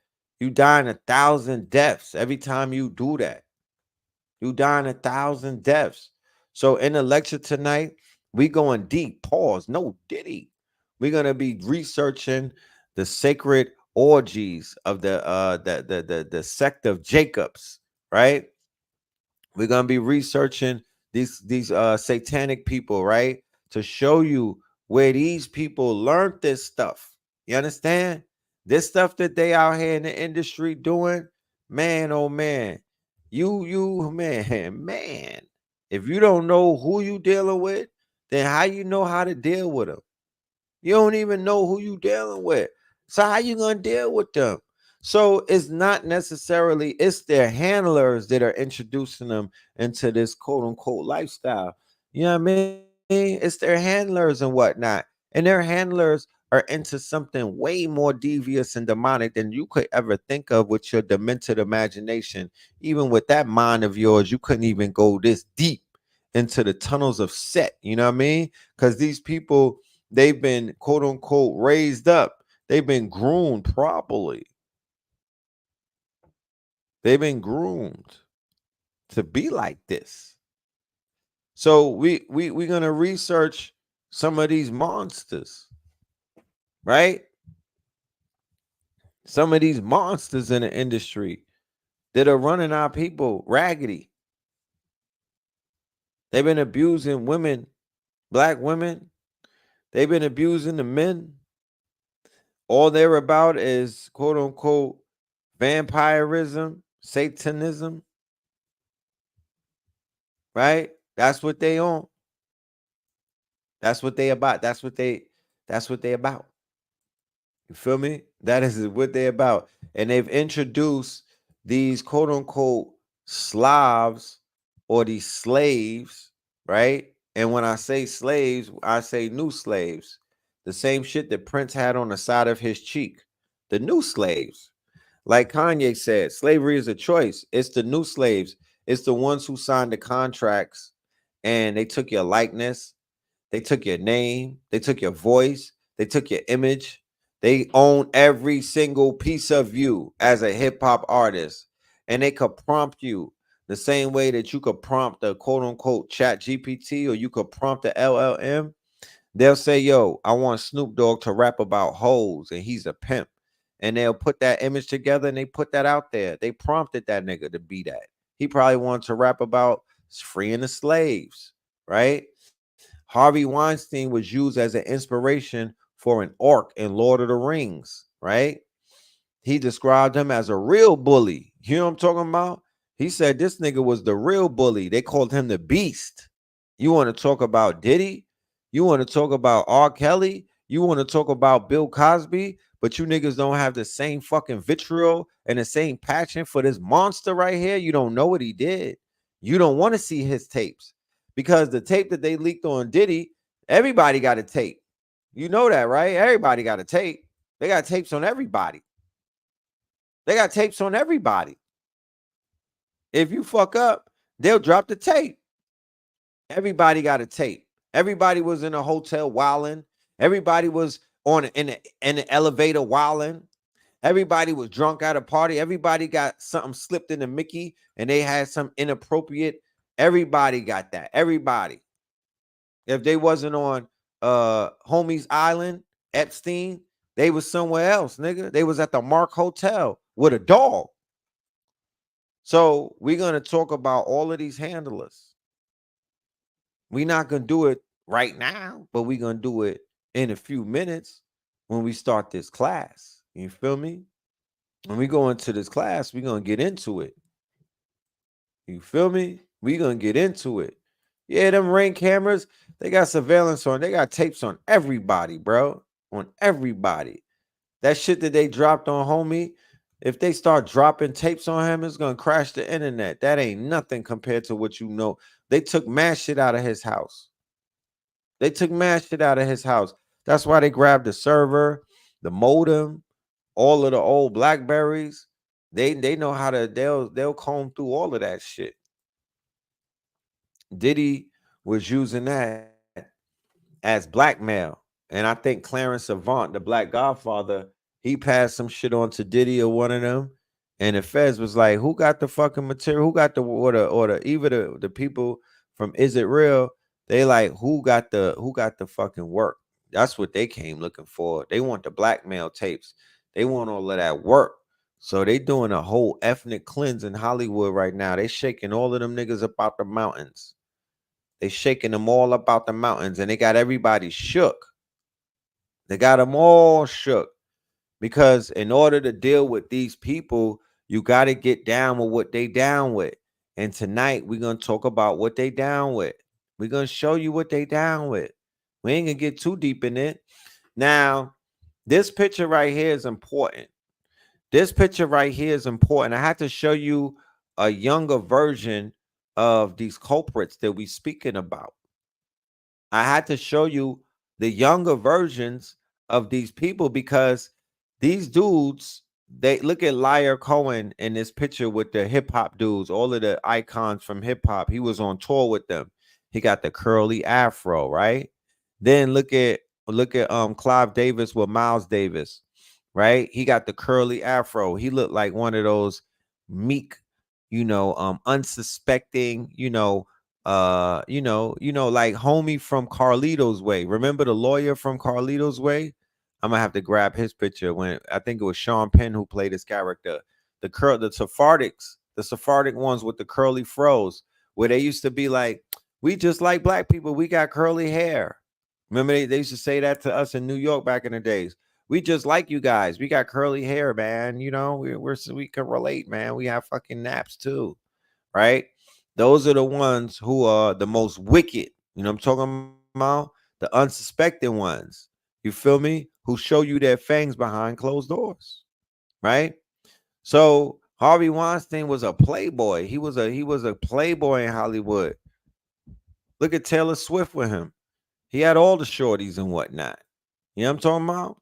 you die in 1,000 deaths every time you do that. You die in 1,000 deaths. So in the lecture tonight, we going deep. Pause. No Diddy. We're gonna be researching the sacred orgies of the sect of Jacobs, right? We're gonna be researching these satanic people, right? To show you where these people learned this stuff. You understand? This stuff that they out here in the industry doing, man, oh man. You man. If you don't know who you dealing with, then how you know how to deal with them? You don't even know who you dealing with. So how you gonna deal with them? So it's not necessarily, it's their handlers that are introducing them into this quote unquote lifestyle. You know what I mean? It's their handlers and whatnot. And their handlers are into something way more devious and demonic than you could ever think of with your demented imagination. Even with that mind of yours, you couldn't even go this deep into the tunnels of Set. You know what I mean? Because these people, they've been quote unquote raised up. They've been groomed properly. They've been groomed to be like this. So we're gonna research some of these monsters, right? Some of these monsters in the industry that are running our people raggedy. They've been abusing women, black women. They've been abusing the men. All they're about is quote unquote vampirism, satanism, right? That's what they on. That's what they about. That's what they about. You feel me? That is what they about. And they've introduced these quote unquote Slavs or these slaves, right? And when I say slaves, I say new slaves. The same shit that Prince had on the side of his cheek. The new slaves. Like Kanye said, slavery is a choice. It's the new slaves. It's the ones who signed the contracts and they took your likeness, they took your name, they took your voice, they took your image. They own every single piece of you as a hip hop artist. And they could prompt you the same way that you could prompt the quote unquote chat GPT or you could prompt the LLM. They'll say, yo, I want Snoop Dogg to rap about hoes and he's a pimp. And they'll put that image together and they put that out there. They prompted that nigga to be that. He probably wanted to rap about freeing the slaves, right? Harvey Weinstein was used as an inspiration for an orc in Lord of the Rings, right? He described him as a real bully. You know what I'm talking about? He said this nigga was the real bully. They called him the Beast. You want to talk about Diddy? You want to talk about R. Kelly? You want to talk about Bill Cosby? But you niggas don't have the same fucking vitriol and the same passion for this monster right here. You don't know what he did. You don't want to see his tapes because the tape that they leaked on Diddy, everybody got a tape. You know that, right? Everybody got a tape. They got tapes on everybody. They got tapes on everybody. If you fuck up, they'll drop the tape. Everybody got a tape. Everybody was in a hotel wilding. Everybody was in an elevator wilding. Everybody was drunk at a party. Everybody got something slipped in the Mickey and they had some inappropriate. Everybody got that. Everybody. If they wasn't on Homie's Island, Epstein, they was somewhere else, nigga. They was at the Mark Hotel with a dog. So we're going to talk about all of these handlers. We're not going to do it right now, but we're going to do it in a few minutes when we start this class. You feel me? When we go into this class, we're going to get into it. You feel me? We're going to get into it. Yeah, them Ring cameras, they got surveillance on. They got tapes on everybody, bro. On everybody. That shit that they dropped on Homie, if they start dropping tapes on him, it's going to crash the internet. That ain't nothing compared to what you know. They took mad shit out of his house. They took mad shit out of his house. That's why they grabbed the server, the modem, all of the old Blackberries. They know how to, they'll comb through all of that shit. Diddy was using that as blackmail. And I think Clarence Avant, the Black Godfather, he passed some shit on to Diddy or one of them. And the feds was like, who got the fucking material? Who got the even the people from Is It Real? They like, who got the fucking work? That's what they came looking for. They want the blackmail tapes. They want all of that work. So they doing a whole ethnic cleanse in Hollywood right now. They shaking all of them niggas up out the mountains. They shaking them all up out the mountains, and they got everybody shook. They got them all shook because in order to deal with these people, you got to get down with what they down with. And tonight we're going to talk about what they down with. We're going to show you what they down with. We ain't going to get too deep in it. Now, this picture right here is important. This picture right here is important. I had to show you a younger version of these culprits that we speaking about. I had to show you the younger versions of these people because these dudes, they look at Liar Cohen in this picture with the hip hop dudes, all of the icons from hip hop. He was on tour with them. He got the curly afro, right? Then look at Clive Davis with Miles Davis, right? He got the curly afro. He looked like one of those meek, unsuspecting, like homie from Carlito's Way. Remember the lawyer from Carlito's Way? I'm gonna have to grab his picture when I think it was Sean Penn who played his character. The Sephardic ones with the curly fros, where they used to be like, we just like black people, we got curly hair. Remember they used to say that to us in New York back in the days. We just like you guys. We got curly hair, man. We can relate, man. We have fucking naps too, right? Those are the ones who are the most wicked. You know what I'm talking about? the unsuspecting ones. You feel me? Who show you their fangs behind closed doors, right? So Harvey Weinstein was a playboy. He was a playboy in Hollywood. Look at Taylor Swift with him. He had all the shorties and whatnot. You know what I'm talking about?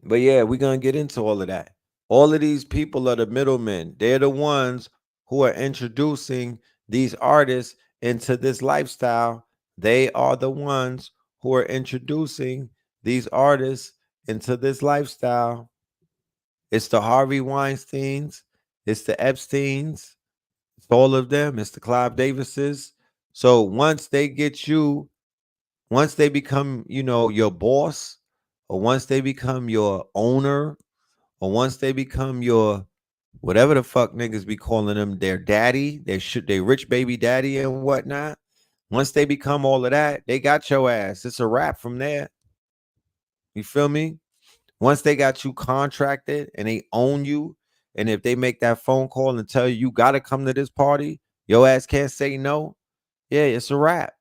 But yeah, we're gonna get into all of that. All of these people are the middlemen. They're the ones who are introducing these artists into this lifestyle. They are the ones who are introducing these artists into this lifestyle. It's the Harvey Weinsteins, it's the Epsteins, it's all of them, it's the Clive Davises. So once they get you, once they become, your boss, or once they become your owner, or once they become your whatever the fuck niggas be calling them, their daddy, they rich baby daddy and whatnot. Once they become all of that, they got your ass. It's a wrap from there. You feel me? Once they got you contracted and they own you, and if they make that phone call and tell you you got to come to this party, your ass can't say no. Yeah, it's a wrap,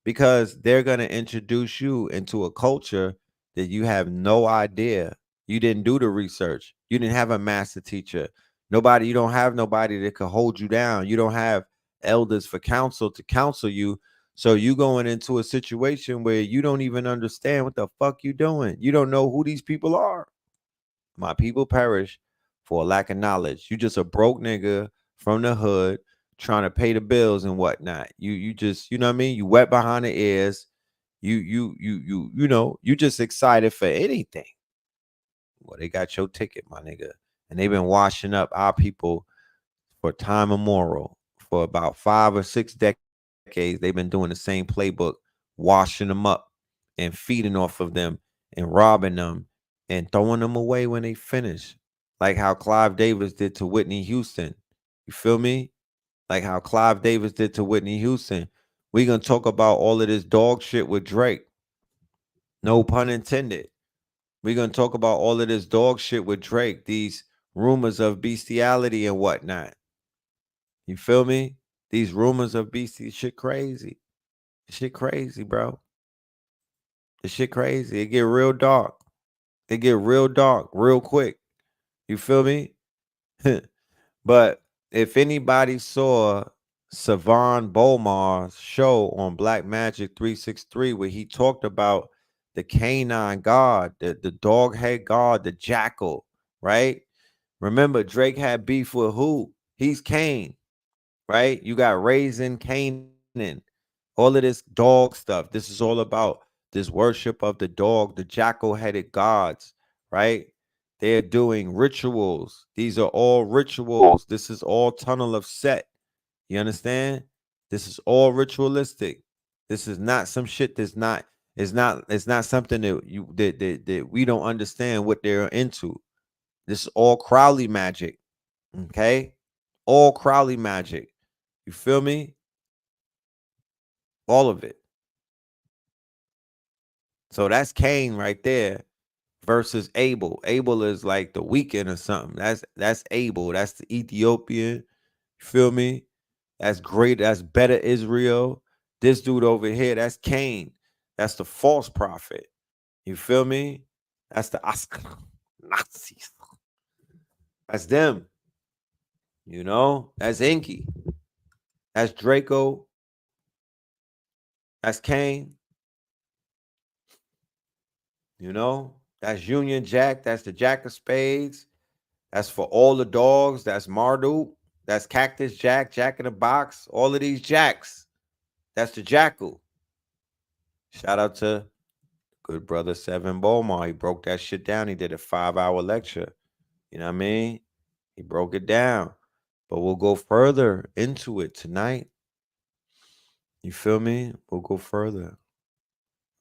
because they're going to introduce you into a culture that you have no idea. You didn't do the research. You didn't have a master teacher. You don't have nobody that could hold you down. You don't have elders for counsel to counsel you. So you going into a situation where you don't even understand what the fuck you doing. You don't know who these people are. My people perish for a lack of knowledge. You just a broke nigga from the hood trying to pay the bills and whatnot. You just, you know what I mean? You wet behind the ears. You just excited for anything. Well, they got your ticket, my nigga. And they've been washing up our people for time immemorial. For about 5 or 6 decades, they've been doing the same playbook, washing them up and feeding off of them and robbing them and throwing them away when they finish. Like how Clive Davis did to Whitney Houston. You feel me? Like how Clive Davis did to Whitney Houston. We're going to talk about all of this dog shit with Drake. No pun intended. We're going to talk about all of this dog shit with Drake. These rumors of bestiality and whatnot. You feel me? These rumors of bestiality, shit crazy. Shit crazy, bro. This shit crazy. It get real dark. It get real dark real quick. You feel me? But if anybody saw Savan Bomar's show on Black Magic 363, where he talked about the canine god, the dog head god, the jackal, right? Remember, Drake had beef with who? He's Cain, right? You got Raisin, Canaan, all of this dog stuff. This is all about this worship of the dog, the jackal-headed gods, right? They're doing rituals. These are all rituals. This is all tunnel of Set. You understand? This is all ritualistic. This is not some shit that's not, it's not something that we don't understand what they're into. This is all Crowley magic. Okay? All Crowley magic. You feel me? All of it. So that's Cain right there versus Abel. Abel is like the weekend or something. That's Abel. That's the Ethiopian. You feel me? That's great. That's better Israel. This dude over here, that's Cain. That's the false prophet. You feel me? That's the Nazis. That's them. You know? That's Enki. That's Draco. That's Cain. You know? That's Union Jack. That's the Jack of Spades. That's for all the dogs. That's Marduk. That's Cactus Jack, Jack in the Box. All of these Jacks. That's the Jackal. Shout out to good brother Seven Bomar. He broke that shit down. He did a 5-hour lecture. You know what I mean? He broke it down. But we'll go further into it tonight. You feel me? We'll go further.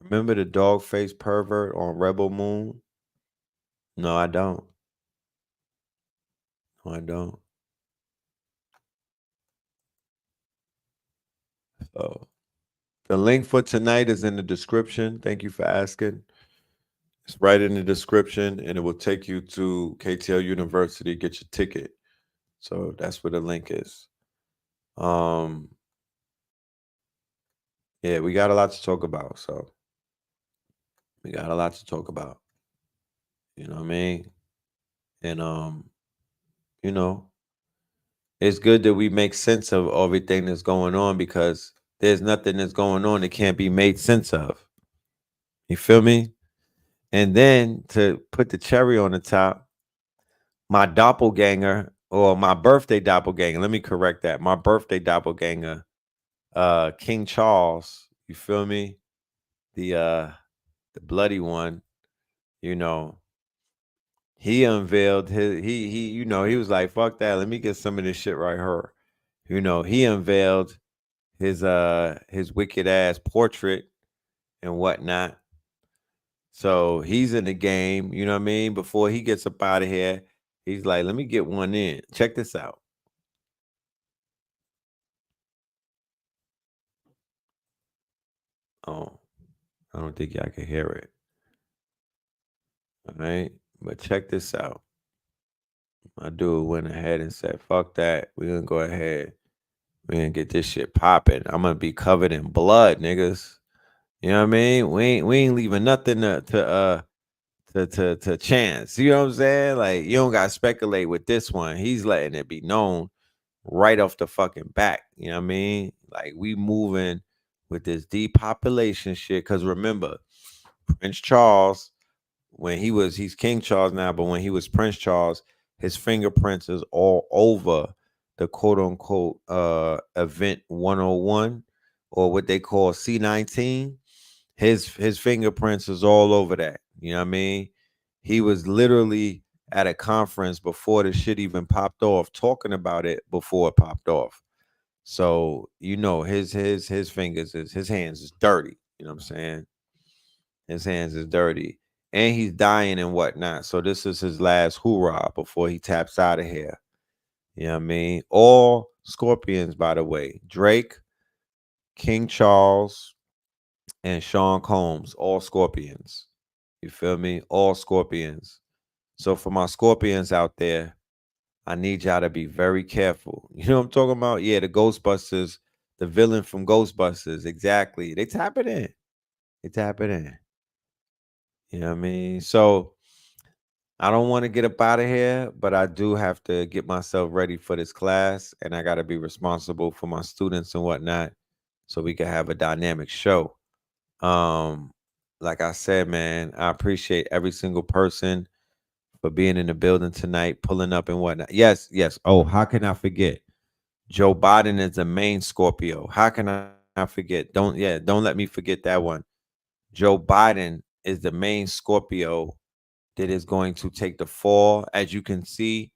Remember the dog-faced pervert on Rebel Moon? No, I don't. No, I don't. So the link for tonight is in the description. Thank you for asking. It's right in the description, and it will take you to KTL University. Get your ticket. So that's where the link is. Yeah, we got a lot to talk about. So we got a lot to talk about. You know what I mean? And you know, it's good that we make sense of everything that's going on because there's nothing that's going on that can't be made sense of. You feel me? And then to put the cherry on the top, my doppelganger or my birthday doppelganger, let me correct that. My birthday doppelganger, King Charles, you feel me? The bloody one, you know, he unveiled he he was like, fuck that, let me get some of this shit right here. He unveiled his wicked ass portrait and whatnot. So he's in the game, you know what I mean? Before he gets up out of here, he's like, let me get one in. Check this out. Oh, I don't think y'all can hear it. All right. But check this out. My dude went ahead and said, fuck that. We're gonna go ahead. We're gonna get this shit popping. I'm gonna be covered in blood, niggas. You know what I mean? We ain't leaving nothing to chance. You know what I'm saying? Like, you don't gotta speculate with this one. He's letting it be known right off the fucking back. You know what I mean? Like, we moving with this depopulation shit. Cause remember, Prince Charles, he's King Charles now, but when he was Prince Charles, his fingerprints is all over the quote unquote event 101, or what they call C19. His fingerprints is all over that. You know what I mean? He was literally at a conference before the shit even popped off, talking about it before it popped off. So his fingers his hands is dirty. You know what I'm saying? His hands is dirty. And he's dying and whatnot. So this is his last hoorah before he taps out of here. You know what I mean? All Scorpions, by the way. Drake, King Charles, and Sean Combs, all Scorpions. You feel me? All Scorpions. So for my Scorpions out there, I need y'all to be very careful. You know what I'm talking about? Yeah, the Ghostbusters, the villain from Ghostbusters. Exactly. They tap it in. They tap it in. You know what I mean? So I don't want to get up out of here, but I do have to get myself ready for this class, and I got to be responsible for my students and whatnot, so we can have a dynamic show. Um, like I said, man, I appreciate every single person for being in the building tonight, pulling up and whatnot. Yes, yes. Oh, how can I forget? Joe Biden is the main Scorpio. How can I forget? Don't let me forget that one. Joe Biden is the main Scorpio that is going to take the fall. As you can see,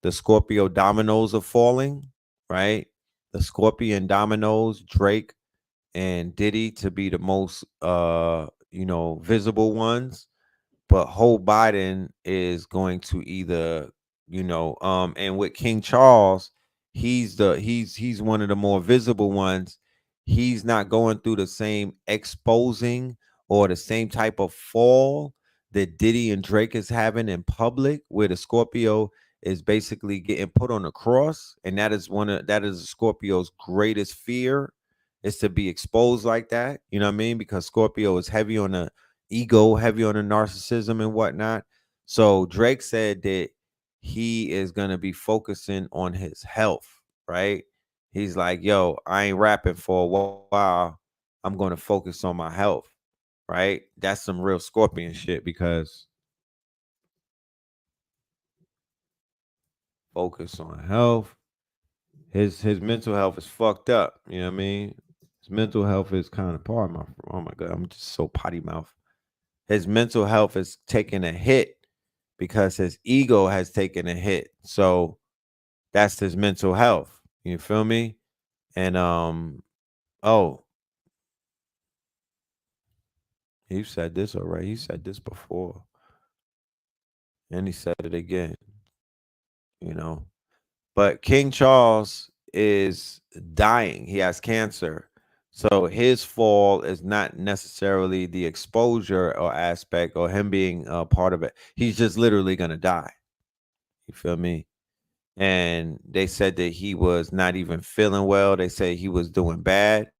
the Scorpio dominoes are falling, right? The Scorpion dominoes, Drake and Diddy to be the most visible ones. But Joe Biden is going to either, and with King Charles, he's one of the more visible ones. He's not going through the same exposing or the same type of fall that Diddy and Drake is having in public, where the Scorpio is basically getting put on the cross, and that is Scorpio's greatest fear, is to be exposed like that. You know what I mean? Because Scorpio is heavy on the ego, heavy on the narcissism and whatnot. So Drake said that he is going to be focusing on his health, right? He's like, yo, I ain't rapping for a while. I'm going to focus on my health, right? That's some real Scorpion shit, because focus on health. His mental health is fucked up. You know what I mean? His mental health is kind of part of my, oh my God, I'm just so potty mouth. His mental health is taking a hit because his ego has taken a hit. So that's his mental health. You feel me? And he said this already. He said this before. And he said it again. But King Charles is dying. He has cancer. So his fall is not necessarily the exposure or aspect or him being a part of it. He's just literally going to die. You feel me? And they said that he was not even feeling well. They say he was doing bad.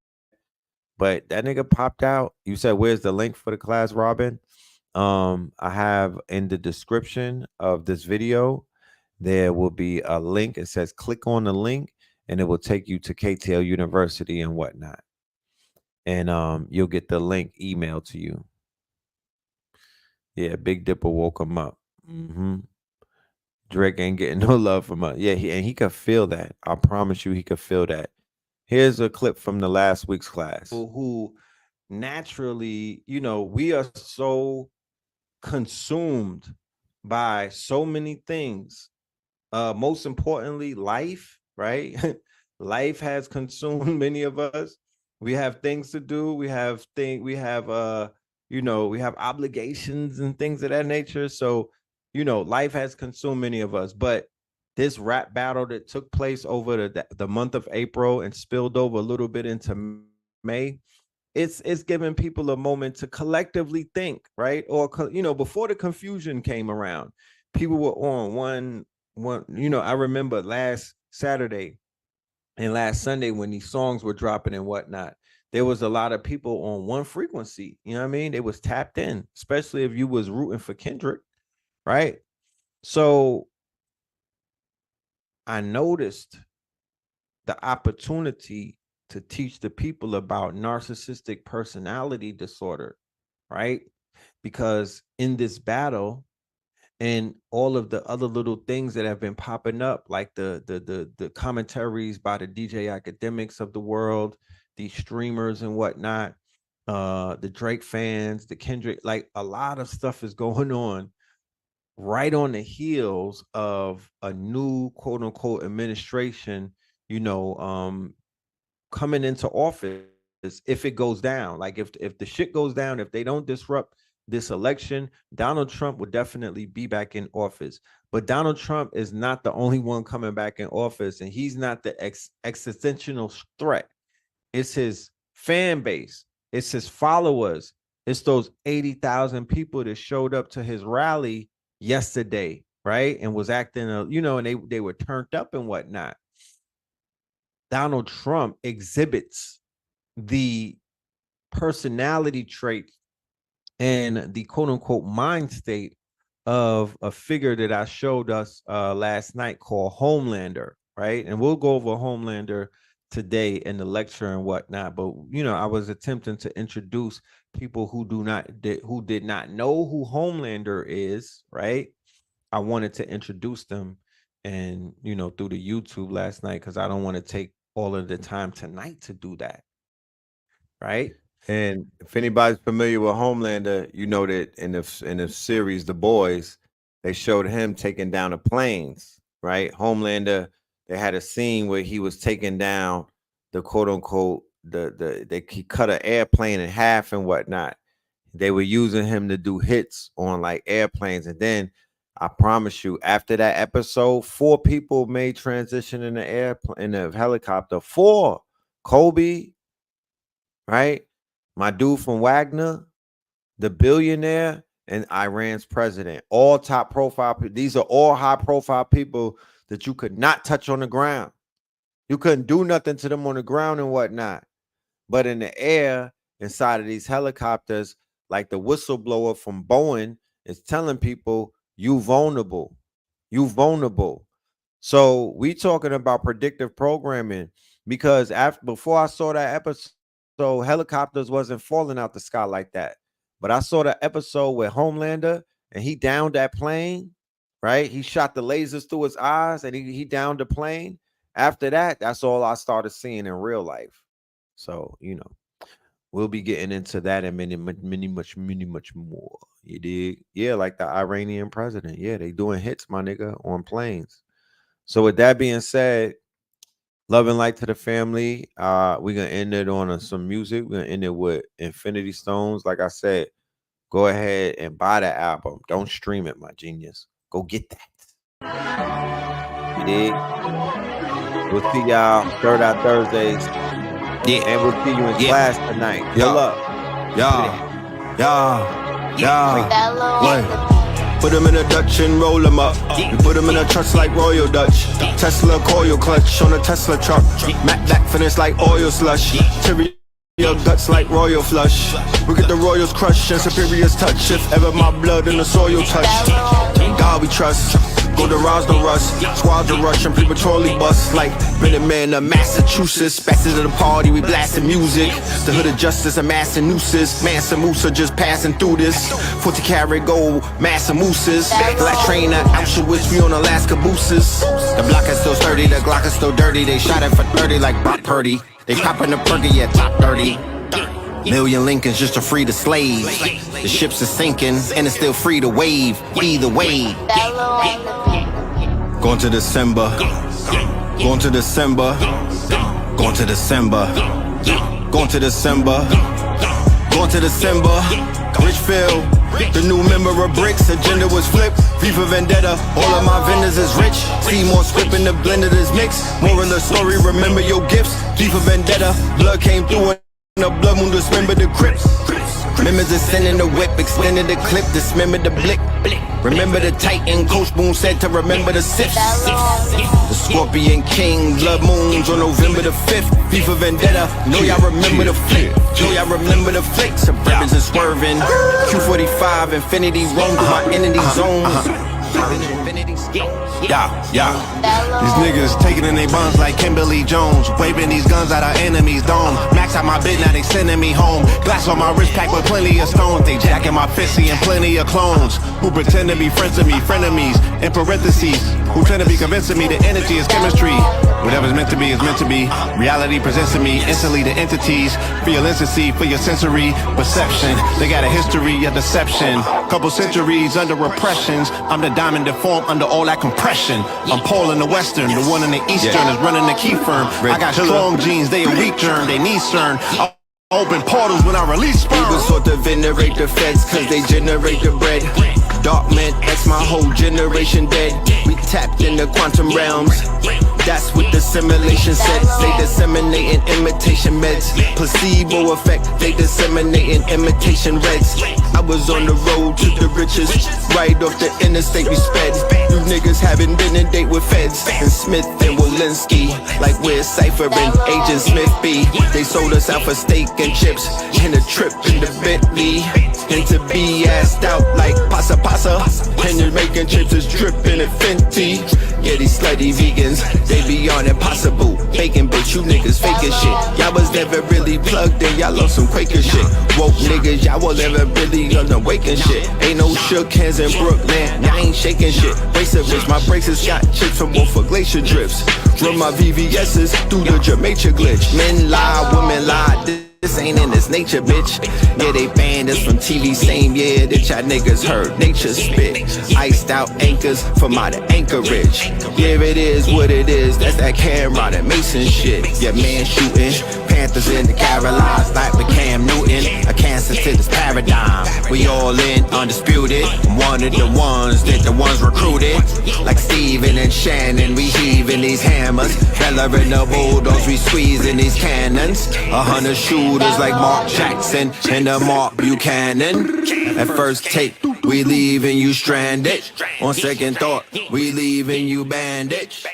But that nigga popped out. You said, where's the link for the class, Robin? I have in the description of this video, there will be a link. It says click on the link and it will take you to KTL University and whatnot. And you'll get the link emailed to you. Yeah, Big Dipper woke him up. Drake ain't getting no love from us. Yeah, he could feel that. I promise you, he could feel that. Here's a clip from the last week's class. Who naturally, you know, we are so consumed by so many things. Most importantly, life, right? Life has consumed many of us. We have things to do. We have obligations and things of that nature. So, you know, life has consumed many of us. But this rap battle that took place over the month of April and spilled over a little bit into May, it's giving people a moment to collectively think, right? Or, you know, before the confusion came around, people were on one, you know, I remember last Saturday and last Sunday when these songs were dropping and whatnot, there was a lot of people on one frequency. You know what I mean? They was tapped in, especially if you was rooting for Kendrick, right? So I noticed the opportunity to teach the people about narcissistic personality disorder, right? Because in this battle and all of the other little things that have been popping up, like the commentaries by the DJ academics of the world, these streamers and whatnot, the Drake fans, the Kendrick, like a lot of stuff is going on right on the heels of a new quote unquote administration, you know, coming into office. If it goes down, like if the shit goes down, if they don't disrupt this election, Donald Trump would definitely be back in office. But Donald Trump is not the only one coming back in office, and he's not the existential threat. It's his fan base, it's his followers, it's those 80,000 people that showed up to his rally yesterday, right? And was acting, you know, and they were turned up and whatnot. Donald Trump exhibits the personality traits and the quote unquote mind state of a figure that I showed us last night called Homelander, right? And we'll go over Homelander today in the lecture and whatnot. But, you know, I was attempting to introduce people who did not know who Homelander is, right? I wanted to introduce them and, you know, through the YouTube last night, because I don't want to take all of the time tonight to do that, right? And if anybody's familiar with Homelander, you know that in the series The Boys, they showed him taking down the planes, right? Homelander, they had a scene where he was taking down the quote unquote he cut an airplane in half and whatnot. They were using him to do hits on like airplanes, and then I promise you, after that episode, 4 people made transition in the helicopter. 4, Kobe, right? My dude from Wagner, the billionaire, and Iran's president. All top profile people. These are all high profile people that you could not touch on the ground. You couldn't do nothing to them on the ground and whatnot. But in the air, inside of these helicopters, like the whistleblower from Boeing is telling people, you vulnerable. You vulnerable. So we talking about predictive programming, because before I saw that episode, so helicopters wasn't falling out the sky like that. But I saw the episode with Homelander and he downed that plane, right? He shot the lasers through his eyes and he downed the plane. After that, that's all I started seeing in real life. So, you know, we'll be getting into that and many much more. You dig? Yeah, like the Iranian president. Yeah, they doing hits, my nigga, on planes. So with that being said, love and light to the family. We're gonna end it on some music. We're gonna end it with Infinity Stones. Like I said, go ahead and buy the album. Don't stream it, my genius. Go get that. You dig? We'll see y'all Third Eye Thursdays. Yeah, and we'll see you in class tonight. Pull up. Put them in a Dutch and roll them up. We put them in a trust like Royal Dutch. Tesla coil clutch on a Tesla truck. Mac back finish like oil slush. your guts like royal flush. We get the royals crushed and superiors touch. If ever my blood in the soil touch, in God we trust. Go to Ross, no rust. Squads are rushing, prematurely bust like Minutemen of Massachusetts. Back to the party, we blasting music. The hood of justice, amassing nooses. Mansa Musa just passing through this. 40 karat gold, massive mooses. The last train at Auschwitz, we on Alaska boosters. The block is still sturdy, the Glock is still dirty. They shot it for 30 like Brock Purdy. They popping the perky at top 30. Million Lincolns just to free the slaves. The ships are sinking and it's still free to wave. Either way. Going to December. Going to December. Going to December. Going to December. Going to December. Richfield, the new member of BRICS. Agenda was flipped. Viva Vendetta. All of my vendors is rich. See more script in the blend of this mix. More in the story. Remember your gifts. Viva Vendetta. Blood came through and the blood moon. Dismember the Crips. Members extending the whip, extending the clip, dismember the blick. Remember the Titan, Coach Boone said to remember the sips. The Scorpion King, blood moons on November the 5th. Viva Vendetta, know y'all remember the flick. Know y'all remember the flick. Suburbans are swerving. Q45, infinity roam through my entity zones. Yeah. These niggas taking in they buns like Kimberly Jones. Waving these guns at our enemies' dome. Max out my bid, now they sending me home. Glass on my wrist packed with plenty of stones. They jacking my fist, and plenty of clones who pretend to be friends of me, frenemies. In parentheses, who tend to be convincing me that energy is chemistry. Whatever's meant to be is meant to be. Reality presents to me instantly the entities. For your lenses, for your sensory perception. They got a history of deception. Couple centuries under repressions. I'm the diamond deformed under all that compression. I'm Paul in the Western, the one in the Eastern is running the key firm. I got strong genes, they a weak germ, they need CERN. I open portals when I release sperm. We was taught to venerate the feds cause they generate the bread. Dark man, that's my whole generation dead. We tapped in the quantum realms. That's what the simulation said. They disseminating imitation meds. Placebo effect, they disseminating imitation reds. I was on the road to the riches. Right off the interstate we sped. You niggas haven't been in date with feds. And Smith and Walensky. Like we're Cypher and Agent Smith B. They sold us out for steak and chips. And a trip in the Bentley. And to be assed out like pasa pasa. And you're making chips is dripping in Fenty. Yeah, these slutty vegans, they be on impossible. Bacon, bitch, you niggas faking shit. Y'all was never really plugged in, y'all love some Quaker shit. Woke niggas, y'all was never really on the waking shit. Ain't no shook hands in Brooklyn, y'all ain't shaking shit. Brace of bitch, my braces got chips from both for glacier drips. Run my VVS's through the Jamaica glitch. Men lie, women lie. This ain't in its nature, bitch. Yeah, they banned us from TV same year that y'all niggas heard nature spit. Iced out anchors from out of Anchorage. Yeah, it is what it is. That's that camera, that Mason shit. Yeah, man shooting. Panthers in the Carolines like the Cam Newton. A cancer to this paradigm. We all in, undisputed. One of the ones that the ones recruited. Like Steven and Shannon, we heaving these hammers. Bella and the Bulldogs, we squeezing these cannons. 100 shooters like Mark Jackson and the Mark Buchanan. At first take, we leaving you stranded. On second thought, we leaving you bandaged.